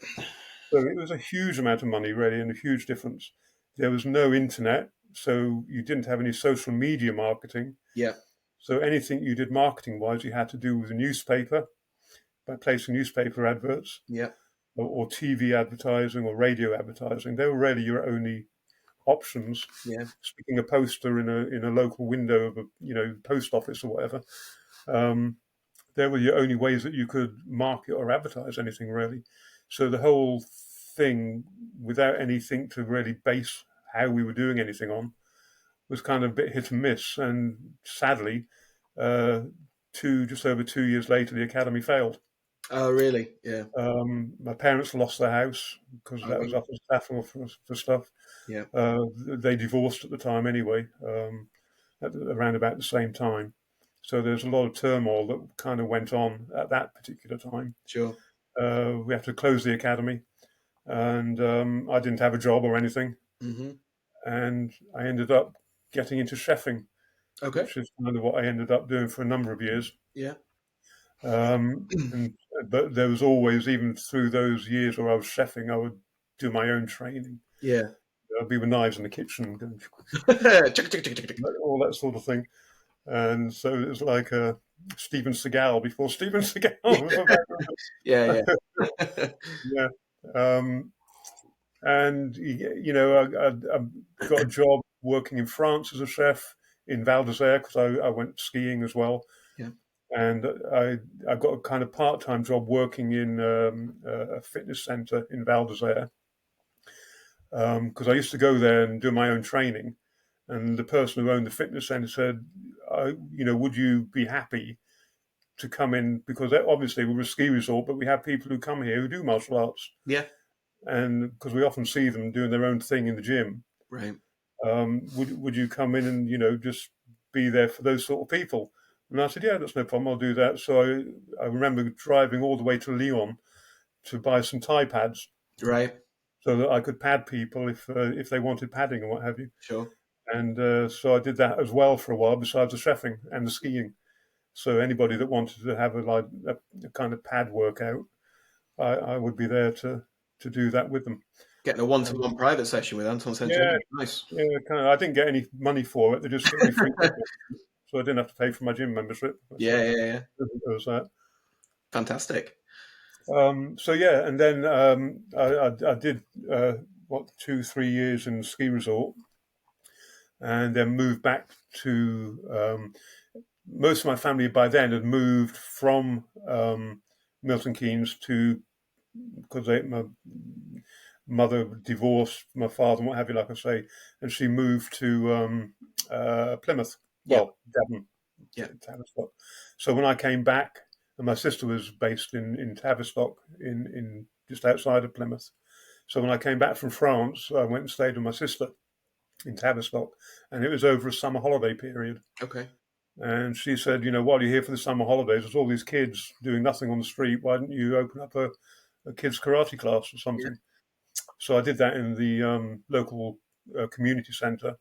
So it was a huge amount of money, really, and a huge difference. There was no internet, so you didn't have any social media marketing. Yeah. So anything you did marketing-wise, you had to do with a newspaper, by placing newspaper adverts. Yeah. Or TV advertising or radio advertising. They were really your only options. Yeah. Sticking a poster in a local window of a post office or whatever. They were your only ways that you could market or advertise anything really. So the whole thing, without anything to really base how we were doing anything on, was kind of a bit hit and miss. And sadly, just over 2 years later, the academy failed. Oh, really? Yeah. My parents lost their house because that was up as battle for stuff. Yeah. They divorced at the time anyway, around about the same time. So there's a lot of turmoil that kind of went on at that particular time. Sure. We had to close the academy, and I didn't have a job or anything. Mm-hmm. And I ended up getting into chefing, which is kind of what I ended up doing for a number of years. Yeah. But there was always, even through those years where I was chefing, I would do my own training. Yeah. I'd be with knives in the kitchen, all that sort of thing. And so it was like Steven Seagal before Steven Seagal. Yeah. Yeah. And I got a job working in France as a chef in Val d'Isere because I went skiing as well. Yeah. And I got a kind of part-time job working in a fitness center in Val d'Isere because I used to go there and do my own training. And the person who owned the fitness center said, would you be happy to come in? Because obviously we're a ski resort, but we have people who come here who do martial arts. Yeah. And because we often see them doing their own thing in the gym, Right. would you come in and just be there for those sort of people? And I said, yeah, that's no problem. I'll do that. So I remember driving all the way to Lyon to buy some Thai pads Right. so that I could pad people if they wanted padding and what have you. Sure. And so I did that as well for a while, besides the chefing and the skiing. So anybody that wanted to have a kind of pad workout, I would be there to do that with them. Getting a one-to-one private session with Anton St. Yeah, James. Nice. yeah, kind of. I didn't get any money for it. They just gave me free tickets, so I didn't have to pay for my gym membership. Yeah, yeah, yeah. There was that. Fantastic. So yeah, and then I did 2-3 years in the ski resort, and then moved back to. Most of my family by then had moved from Milton Keynes to because my mother divorced my father and what have you, like I say, and she moved to Plymouth. Yeah. Well, Devon, Yeah. Tavistock. So when I came back, and my sister was based in Tavistock, in just outside of Plymouth. So when I came back from France, I went and stayed with my sister in Tavistock, and it was over a summer holiday period. Okay. And she said, while you're here for the summer holidays, there's all these kids doing nothing on the street. Why don't you open up a kids karate class or something? Yeah. So I did that in the local community centre,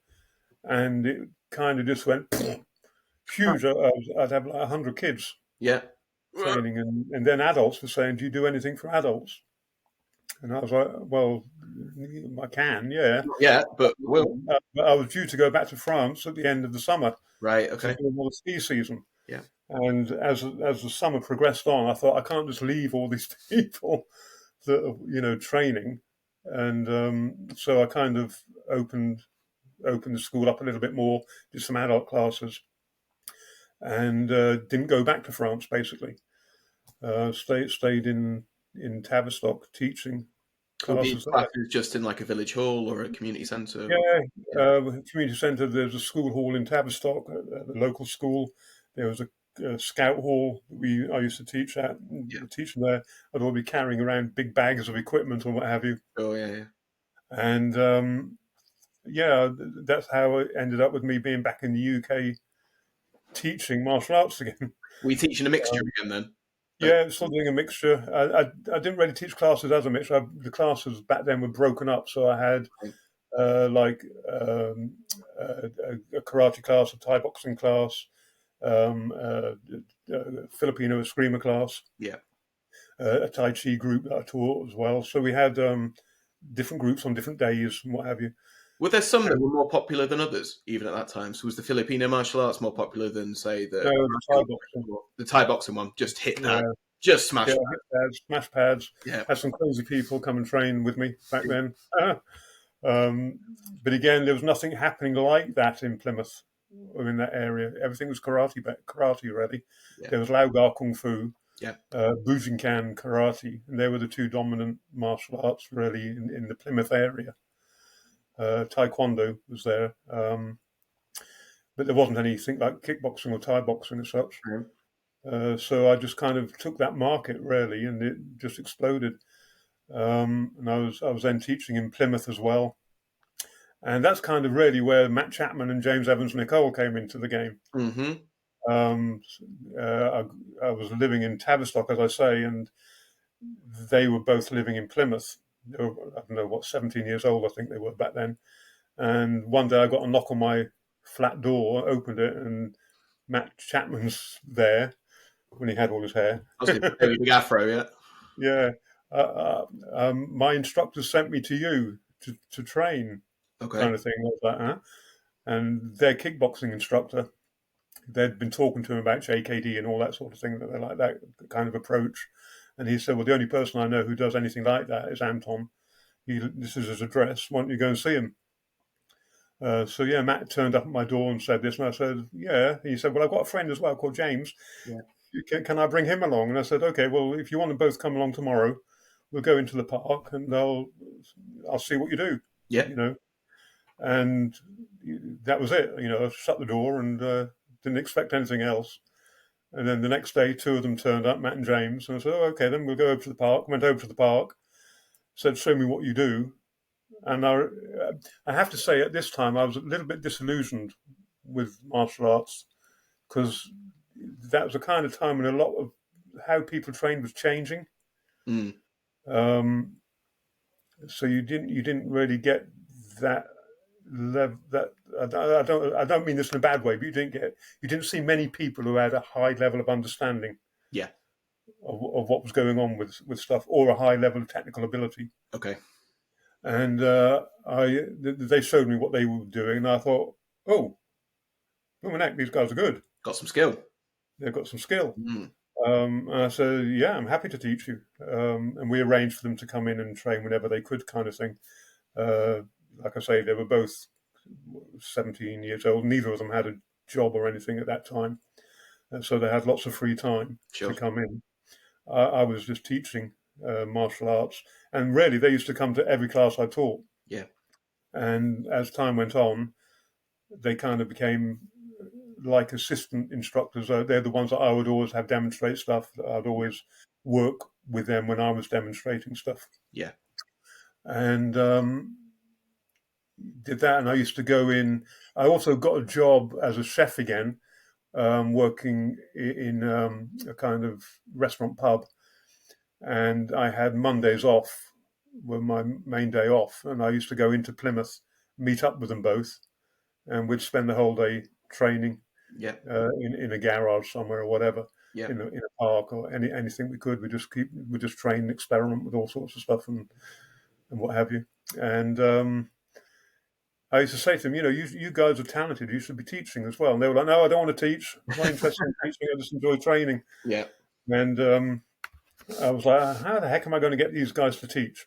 and it kind of just went huge. I'd have like 100 kids Yeah. training, and then adults were saying, "Do you do anything for adults?" And I was like, "Well, I can, yeah." Yeah, but will. But I was due to go back to France at the end of the summer Right. to Okay. do another ski season. Yeah. And as the summer progressed on, I thought I can't just leave all these people that are training, and so I kind of opened the school up a little bit more, did some adult classes, and didn't go back to France. Basically, stayed in Tavistock teaching Were these classes there. classes just in like a village hall or a community centre? Yeah, Yeah. community centre. There's a school hall in Tavistock, the local school. There was a scout hall that I used to teach at. Yeah. Teaching there, I'd all be carrying around big bags of equipment and what have you. Oh yeah, yeah. And yeah, that's how it ended up with me being back in the UK teaching martial arts again. Were you teaching a mixture again then? Yeah, it's something a mixture. I didn't really teach classes as a mixture. The classes back then were broken up, so I had Right. like a karate class, a Thai boxing class, a Filipino eskrima class, Yeah. a Tai Chi group that I taught as well. So we had different groups on different days and what have you. Were there some that were more popular than others, even at that time? So was the Filipino martial arts more popular than, say, No, the Thai boxing. the Thai boxing one? Just hit that. Yeah, Just smash yeah, that. hit pads, smash pads. Yeah. Had some crazy people come and train with me back then. Um, but again, there was nothing happening like that in Plymouth or in that area. Everything was karate really. Yeah. There was Laogar Kung Fu, Yeah. Bujinkan karate, and they were the two dominant martial arts really in the Plymouth area. Taekwondo was there, but there wasn't anything like kickboxing or Thai boxing as such. So I just kind of took that market really, and it just exploded. And I was then teaching in Plymouth as well, and that's kind of really where Matt Chapman and James Evans Nicole came into the game. Mm-hmm. I was living in Tavistock, as I say, and they were both living in Plymouth. They were, I don't know what, 17 years old, I think they were back then. And one day I got a knock on my flat door, opened it, and Matt Chapman's there when he had all his hair. I was going to big afro, yeah. Yeah. My instructor sent me to you to train, Okay. kind of thing like that. Huh? And their kickboxing instructor, they'd been talking to him about JKD and all that sort of thing, that they like that kind of approach. And he said, well, the only person I know who does anything like that is Anton. This is his address. Why don't you go and see him? So yeah, Matt turned up at my door and said this, and I said, yeah. He said, well, I've got a friend as well called James. Yeah. Can I bring him along? And I said, okay, well, if you want to both come along tomorrow, we'll go into the park and I'll see what you do. Yeah. You know, and that was it. You know, I shut the door and didn't expect anything else. And then the next day, two of them turned up, Matt and James, and I said, oh, okay, then we'll go over to the park. Went over to the park, said, show me what you do. And I have to say, at this time, I was a little bit disillusioned with martial arts because that was a kind of time when a lot of how people trained was changing. Mm. So you didn't really get that level. That I don't mean this in a bad way, but you didn't see many people who had a high level of understanding. Yeah. Of what was going on with stuff, or a high level of technical ability. Okay. And they showed me what they were doing, and I thought, oh, heck, these guys are good. Got some skill. They've got some skill. Mm. And I said, yeah, I'm happy to teach you. And we arranged for them to come in and train whenever they could, kind of thing. Like I say, they were both 17 years old. Neither of them had a job or anything at that time. And so they had lots of free time to come in. I was just teaching martial arts. And really, they used to come to every class I taught. Yeah. And as time went on, they kind of became like assistant instructors. They're the ones that I would always have demonstrate stuff. I'd always work with them when I was demonstrating stuff. Yeah. And did that. And I used to go in. I also got a job as a chef again, working in a kind of restaurant pub. And I had Mondays off, were my main day off. And I used to go into Plymouth, meet up with them both, and we'd spend the whole day training. Yeah. In a garage somewhere or whatever. Yeah. In a park or anything we could. We just train and experiment with all sorts of stuff and what have you. And I used to say to them, you guys are talented. You should be teaching as well. And they were like, no, I don't want to teach. I'm not interested in teaching. I just enjoy training. Yeah. And I was like, how the heck am I going to get these guys to teach?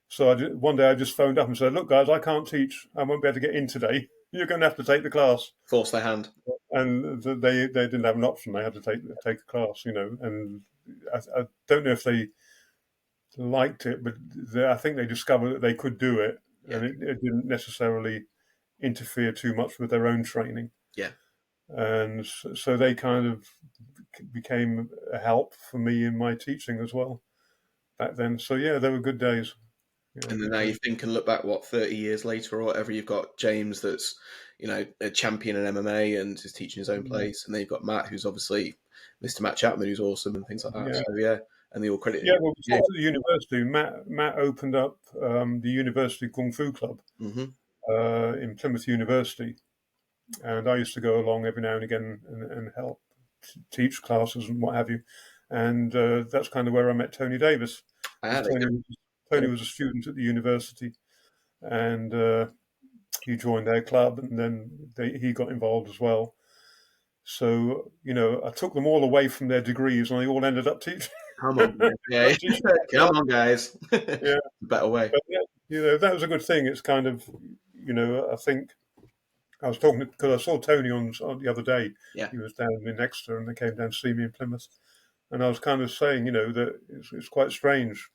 So one day I just phoned up and said, look, guys, I can't teach. I won't be able to get in today. You're going to have to take the class. Force their hand. And they didn't have an option. They had to take a class, And I don't know if they liked it, but I think they discovered that they could do it, and it didn't necessarily interfere too much with their own training. Yeah. And so they kind of became a help for me in my teaching as well back then. So yeah, they were good days. And then now you think and look back, 30 years later or whatever, you've got James that's, a champion in MMA and is teaching his own place. And then you've got Matt, who's obviously Mr. Matt Chapman, who's awesome and things like that. Yeah. So, yeah. And they all credit him. Yeah, well, before the university, Matt opened up the University Kung Fu Club in Plymouth University. And I used to go along every now and again and help teach classes and what have you. And that's kind of where I met Tony Davis. Tony was a student at the university, and he joined their club, and then he got involved as well. So, I took them all away from their degrees, and they all ended up teaching. Come on, yeah. Come on, guys. Yeah, better way. But, yeah, that was a good thing. It's kind of, I think I was talking because I saw Tony on the other day. Yeah, he was down in Exeter, and they came down to see me in Plymouth, and I was kind of saying, that it's quite strange.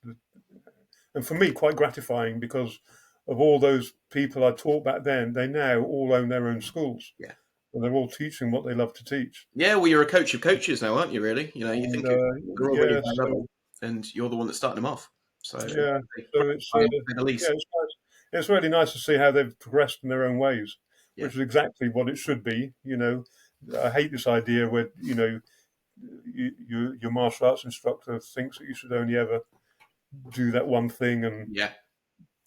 And for me, quite gratifying because of all those people I taught back then, they now all own their own schools. Yeah. And they're all teaching what they love to teach. Yeah, well, you're a coach of coaches now, aren't you, really? You think you're already at that level, and you're the one that's starting them off. So, yeah, it's really nice to see how they've progressed in their own ways, which is exactly what it should be. I hate this idea where, your martial arts instructor thinks that you should only ever do that one thing and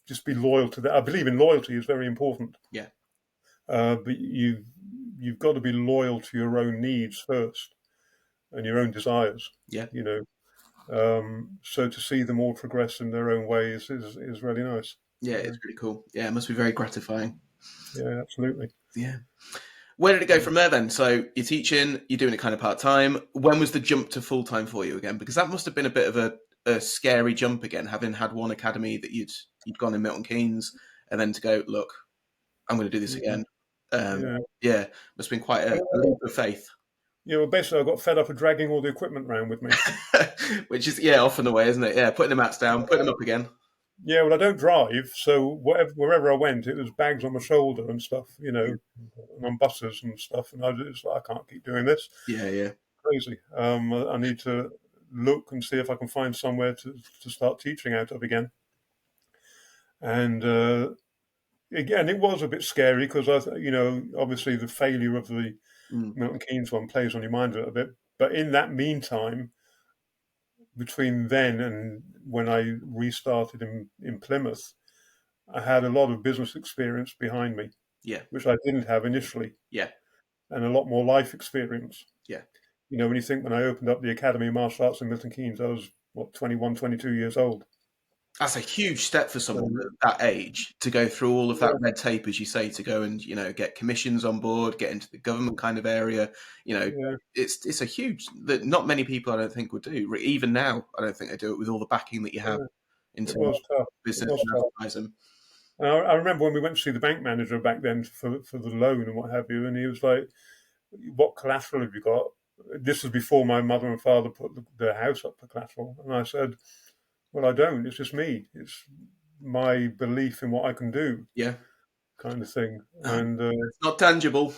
just be loyal to that. I believe in loyalty is very important. Yeah. But you've got to be loyal to your own needs first and your own desires. Yeah. So to see them all progress in their own ways is really nice. Yeah, it's pretty cool. Yeah, it must be very gratifying. Yeah, absolutely. Yeah. Where did it go from there then? So you're teaching, you're doing it kind of part-time. When was the jump to full-time for you again? Because that must have been a bit of a a scary jump again, having had one academy that you'd gone in Milton Keynes, and then to go, look, I'm going to do this Yeah. again. Yeah. Yeah, must have been quite a leap of faith. Yeah, well, basically, I got fed up of dragging all the equipment around with me. Which is often the way, isn't it? Yeah, putting the mats down, putting them up again. Yeah, well, I don't drive, so wherever I went, it was bags on my shoulder and stuff, you know, and on buses and stuff. And I was just like, I can't keep doing this. Yeah, yeah. Crazy. I need to look and see if I can find somewhere to start teaching out of again. And again, it was a bit scary because obviously the failure of the Mm. Milton Keynes one plays on your mind a little bit. But in that meantime, between then and when I restarted in Plymouth, I had a lot of business experience behind me, Yeah, which I didn't have initially, yeah, and a lot more life experience. yeah. You know, when you think when I opened up the Academy of Martial Arts in Milton Keynes, I was, 21, 22 years old. That's a huge step for So, someone at that age to go through all of that yeah, red tape, as you say, to go and get commissions on board, get into the government kind of area. yeah, It's a huge that not many people I don't think would do. Even now, I don't think they do it with all the backing that you have yeah. into It was tough. It business was and tough. advertising. And I remember when we went to see the bank manager back then for the loan and what have you, and he was like, "What collateral have you got?" This was before my mother and father put the house up for collateral, and I said, "Well, I don't. It's just me. It's my belief in what I can do, Yeah, kind of thing." um, And it's not tangible.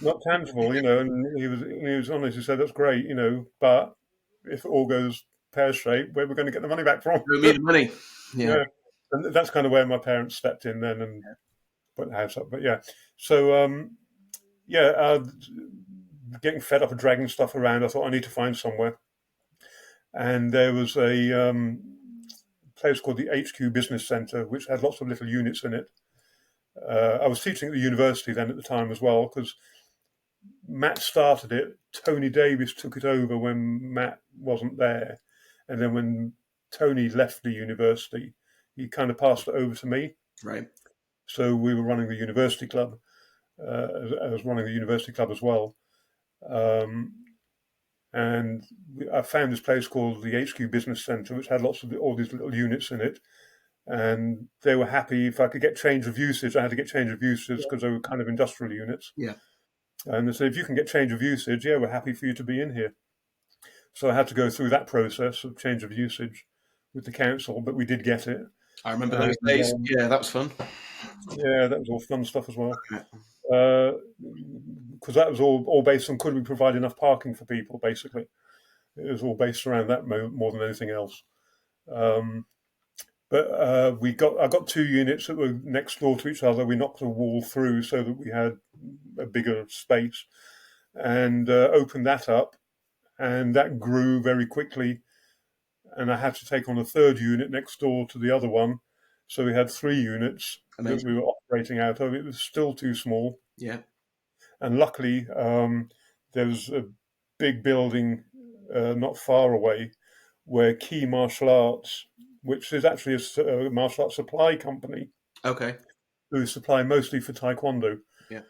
not tangible, you know. And he was honest. He said, "That's great, you know, but if it all goes pear shaped, where we're going to get the money back from?" Show me the money. Yeah, Yeah, and that's kind of where my parents stepped in then and put the house up. But yeah, so yeah, getting fed up of dragging stuff around, I thought I need to find somewhere, and there was a place called the HQ Business Centre, which had lots of little units in it. I was teaching at the university then at the time as well because Matt started it. Tony Davis took it over when Matt wasn't there. And then when Tony left the university, he kind of passed it over to me. right. So we were running the university club. I was running the university club as well. Um, and I found this place called the HQ Business Centre, which had lots of all these little units in it. And they were happy if I could get change of usage. I had to get change of usage because they were kind of industrial units. Yeah, And they said, if you can get change of usage, yeah, we're happy for you to be in here. So I had to go through that process of change of usage with the council, but we did get it. I remember And those days. Yeah, that was fun. yeah, that was all fun stuff as well. Yeah. Because that was all based on could we provide enough parking for people, basically. It was all based around that more than anything else. Um, but I got two units that were next door to each other. We knocked a wall through so that we had a bigger space and opened that up. And that grew very quickly. And I had to take on a third unit next door to the other one. So we had three units that Amazing. we were operating out of. It was still too small. Yeah. And luckily, there was a big building not far away where Key Martial Arts, which is actually a martial arts supply company, Okay. who supply mostly for Taekwondo. Yeah.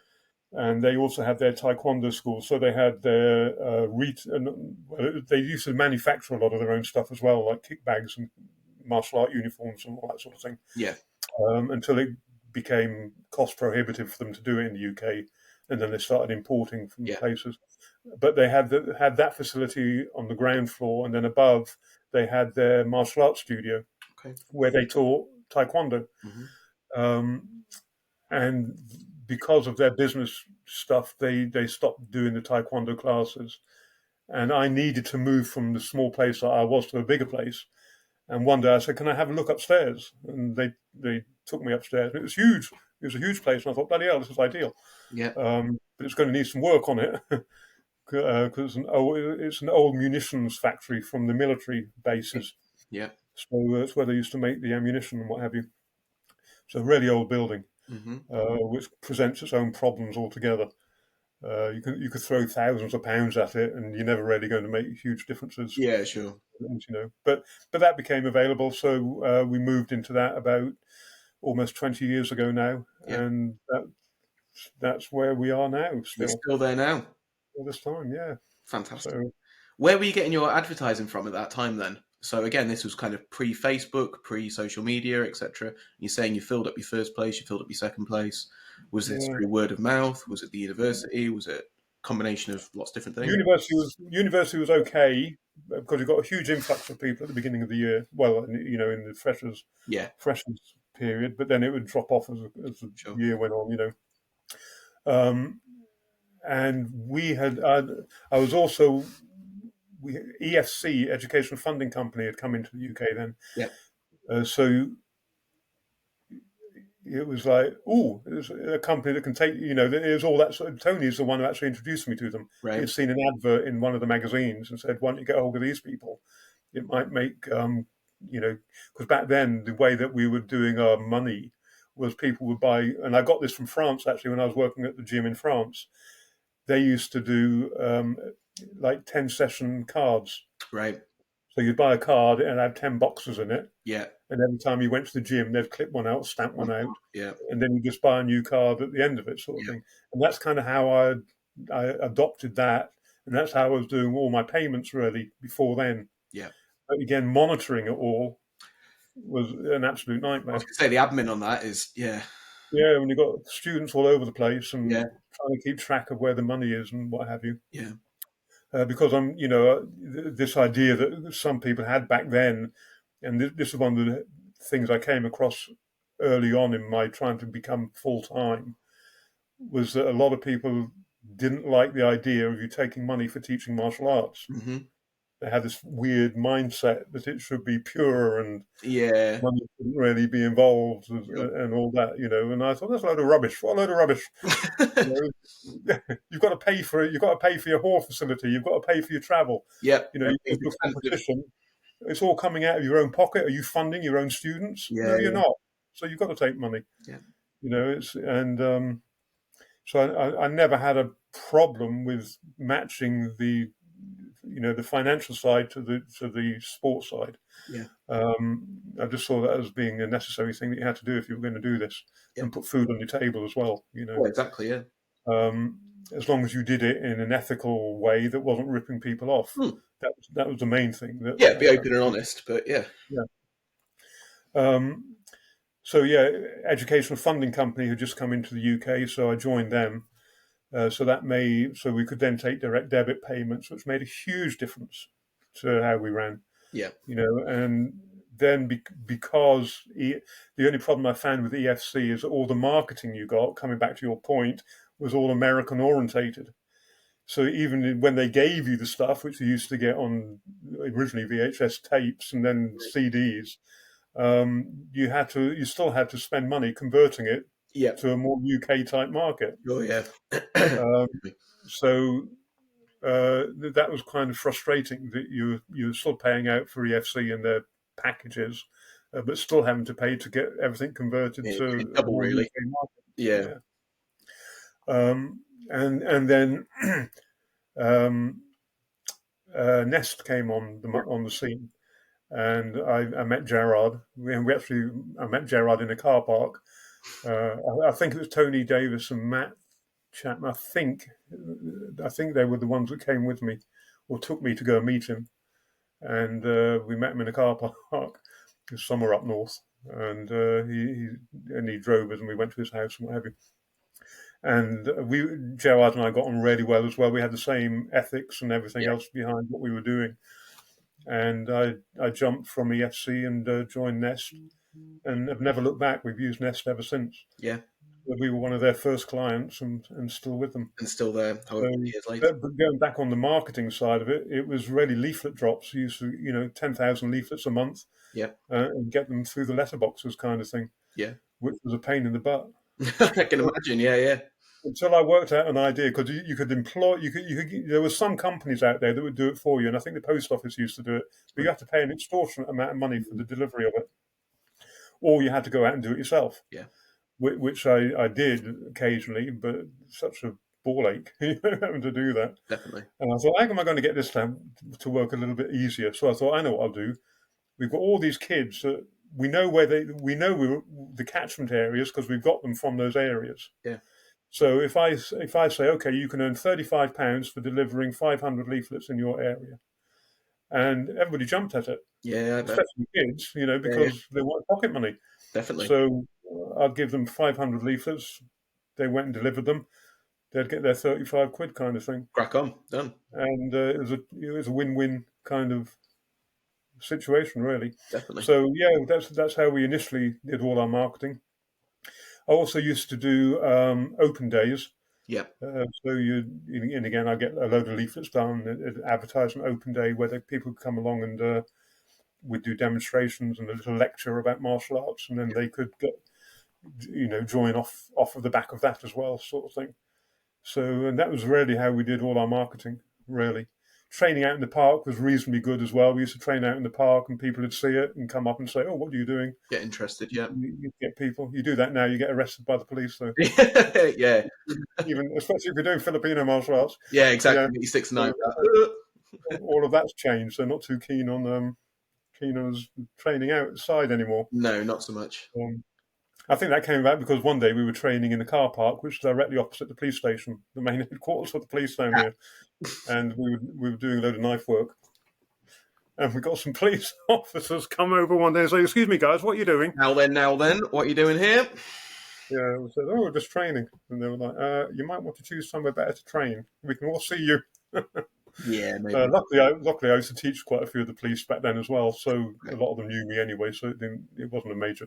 And they also had their Taekwondo school. So they had their they used to manufacture a lot of their own stuff as well, like kick bags and martial art uniforms and all that sort of thing, Yeah. until it became cost prohibitive for them to do it in the UK. And then they started importing from Yeah. places. But they had that facility on the ground floor, and then above they had their martial arts studio Okay. where they taught Taekwondo. Mm-hmm. And because of their business stuff, they stopped doing the Taekwondo classes. And I needed to move from the small place that I was to a bigger place. And one day I said, "Can I have a look upstairs?" And they took me upstairs. And it was huge. It was a huge place. And I thought, bloody hell, this is ideal. Yeah. But it's going to need some work on it because it's an old munitions factory from the military bases. Yeah. So it's where they used to make the ammunition and what have you. So a really old building, Mm-hmm. which presents its own problems altogether. You could throw thousands of pounds at it, and you're never really going to make huge differences. Yeah. Sure. But that became available, so we moved into that about almost 20 years ago now, Yeah. and that's where we are now. You're Still, still there now. all this time, yeah. Fantastic. So Where were you getting your advertising from at that time then? So again, this was kind of pre-Facebook, pre-social media, etc. You're saying you filled up your first place, you filled up your second place. Was this Yeah. through word of mouth? Was it the university? Was it a combination of lots of different things? University was okay because you got a huge influx of people at the beginning of the year. Well, in the Yeah, freshers period, but then it would drop off as the sure. year went on. Um, and I was also EFC, Education Funding Company, had come into the UK then. Yeah, So it was like, oh, there's a company that can take, there's all that sort of. Tony's the one who actually introduced me to them. He right. had seen an advert in one of the magazines and said, why don't you get hold of these people? It might make, because back then the way that we were doing our money was people would buy, and I got this from France actually when I was working at the gym in France. They used to do like 10-session cards. Right. So you'd buy a card and have 10 boxes in it. Yeah. And every time you went to the gym, they'd clip one out, stamp one out, Yeah. and then you just buy a new card at the end of it, sort of Yeah. thing. And that's kind of how I adopted that. And that's how I was doing all my payments really before then. Yeah. But again, monitoring it all was an absolute I nightmare. was going to say the admin on that is, yeah. Yeah, when you've got students all over the place and Yeah. trying to keep track of where the money is and what have you. Yeah. Because this idea that some people had back then, and this is one of the things I came across early on in my trying to become full time, was that a lot of people didn't like the idea of you taking money for teaching martial arts. Hmm. They had this weird mindset that it should be pure and Yeah. money shouldn't really be involved Sure. and all that, And I thought that's a load of rubbish. What a load of rubbish! You've got to pay for it. You've got to pay for your hall facility. You've got to pay for your travel. Yep. You go Everything's to a expensive. competition. It's all coming out of your own pocket. Are you funding your own students? No, Yeah. you're Yeah. not. So you've got to take money. Yeah. So I never had a problem with matching the financial side to the sports side. Yeah. I just saw that as being a necessary thing that you had to do if you were going to do this Yeah. and put food on your table as well. Well, exactly. Yeah. As long as you did it in an ethical way that wasn't ripping people off. Hmm. That was the main thing. Yeah. Be open and honest, but yeah. Yeah. So yeah, educational funding company had just come into the UK, so I joined them. So we could then take direct debit payments, which made a huge difference to how we ran. Yeah. And then because the only problem I found with EFC is that all the marketing you got, coming back to your point, was all American orientated. So even when they gave you the stuff, which you used to get on originally VHS tapes and then CDs, you still had to spend money converting it Yeah. to a more UK type market. Oh yeah. So that was kind of frustrating that you're still paying out for EFC and their packages, but still having to pay to get everything converted Yeah, to a double more really. UK market. Yeah. And then Nest came on the scene, and I met Gerard. I met Gerard in a car park. I think it was Tony Davis and Matt Chapman. I think they were the ones that came with me or took me to go meet him, and we met him in a car park somewhere up north, and he drove us and we went to his house and what have you. And Gerard and I got on really well as well. We had the same ethics and everything else behind what we were doing. And I jumped from EFC and joined Nest, and have never looked back. We've used Nest ever since. Yeah. We were one of their first clients and still with them. And still there, however many years later. But going back on the marketing side of it, it was really leaflet drops. You used to, 10,000 leaflets a month. Yeah. And get them through the letterboxes kind of thing. Yeah. Which was a pain in the butt. I can imagine. Yeah. Yeah. Until I worked out an idea, because you could employ, there were some companies out there that would do it for you, and I think the post office used to do it, but you have to pay an extortionate amount of money for the delivery of it, or you had to go out and do it yourself. Yeah. Which I did occasionally, but such a ball ache having to do that. Definitely. And I thought, how am I going to get this to work a little bit easier? So I thought, I know what I'll do. We've got all these kids that we know the catchment areas because we've got them from those areas. Yeah. So if I say, okay, you can earn £35 for delivering 500 leaflets in your area, and everybody jumped at it, Yeah, I bet. especially kids, Yeah, because they wanted pocket money. definitely. So I'd give them 500 leaflets. They went and delivered them. They'd get their 35 quid kind of thing, Crack on, done. and it was a win-win kind of situation, really. Definitely. So yeah, that's how we initially did all our marketing. I also used to do open days. Yeah, So and again, I get a load of leaflets done, advertise an open day where people could come along and we'd do demonstrations and a little lecture about martial arts, and then they could get, join off of the back of that as well, sort of thing. So, and that was really how we did all our marketing, really. Training out in the park was reasonably good as well. We used to train out in the park and people would see it and come up and say, "Oh, what are you doing?" get interested. Yeah, You get people. You do that now, you get arrested by the police, though. yeah, Even especially if you're doing Filipino martial arts. yeah, exactly. Yeah. Get your 6 9. So all of that's changed. They're not too keen on us training outside anymore. No, not so much. I think that came about because one day we were training in the car park, which is directly opposite the police station, the main headquarters of the police down here, and we were doing a load of knife work. And we got some police officers come over one day and say, "Excuse me, guys, what are you doing?" Now then, what are you doing here? Yeah, we said, "Oh, we're just training." And they were like, "You might want to choose somewhere better to train. We can all see you." Yeah, maybe. Luckily, I used to teach quite a few of the police back then as well, so a lot of them knew me anyway. So it wasn't a major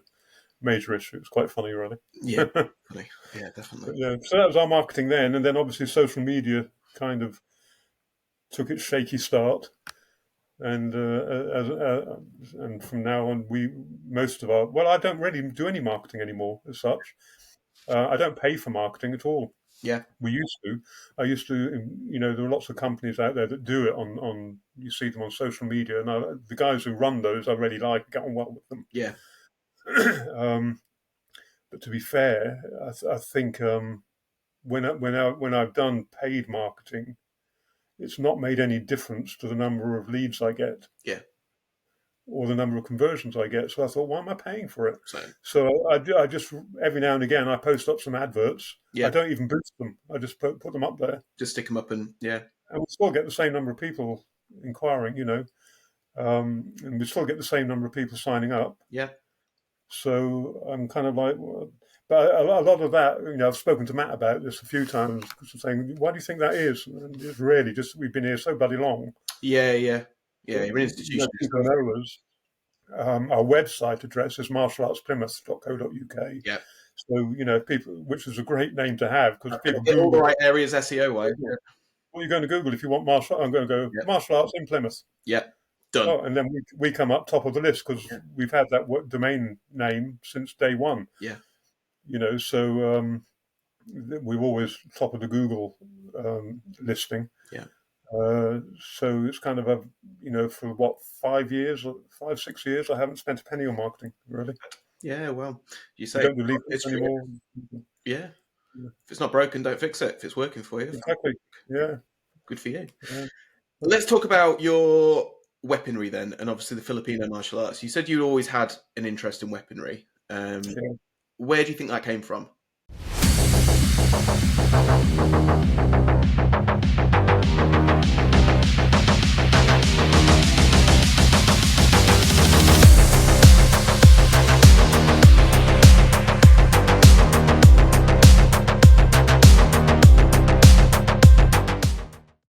issue. It was quite funny, really. Yeah, definitely. Yeah, definitely. Yeah, so that was our marketing then, and then obviously social media kind of took its shaky start, and and from now on, I don't really do any marketing anymore as such. I don't pay for marketing at all. Yeah, We used to. I used to. There are lots of companies out there that do it on. You see them on social media, and the guys who run those, I really like, get on well with them. yeah, But to be fair, I think when I've done paid marketing, it's not made any difference to the number of leads I get. Yeah. Or the number of conversions I get. So I thought, why am I paying for it? Same. So I just every now and again I post up some adverts. Yeah. I don't even boost them. I just put them up there. Just stick them up and and we still get the same number of people inquiring. And we still get the same number of people signing up. Yeah. So I'm kind of like, but a lot of that, I've spoken to Matt about this a few times, saying, why do you think that is? And it's really just, we've been here so bloody long. Yeah. You're an institution. People know us. Our website address is martialartsplymouth.co.uk. Yeah. So, people, which is a great name to have, because people Google all the right areas SEO wise. Yeah. Well, you're going to Google if you want martial. I'm going to go martial arts in Plymouth. Yeah. Done. Oh, and then we come up top of the list because we've had that domain name since day one. Yeah. So we're always top of the Google listing. Yeah. So it's kind of for 6 years, I haven't spent a penny on marketing, really. Yeah, well, you say don't believe it anymore. Yeah. If it's not broken, don't fix it. If it's working for you. Exactly. Yeah. Good for you. Yeah. Let's talk about your weaponry then, and obviously the Filipino martial arts. You said you always had an interest in weaponry. Where do you think that came from?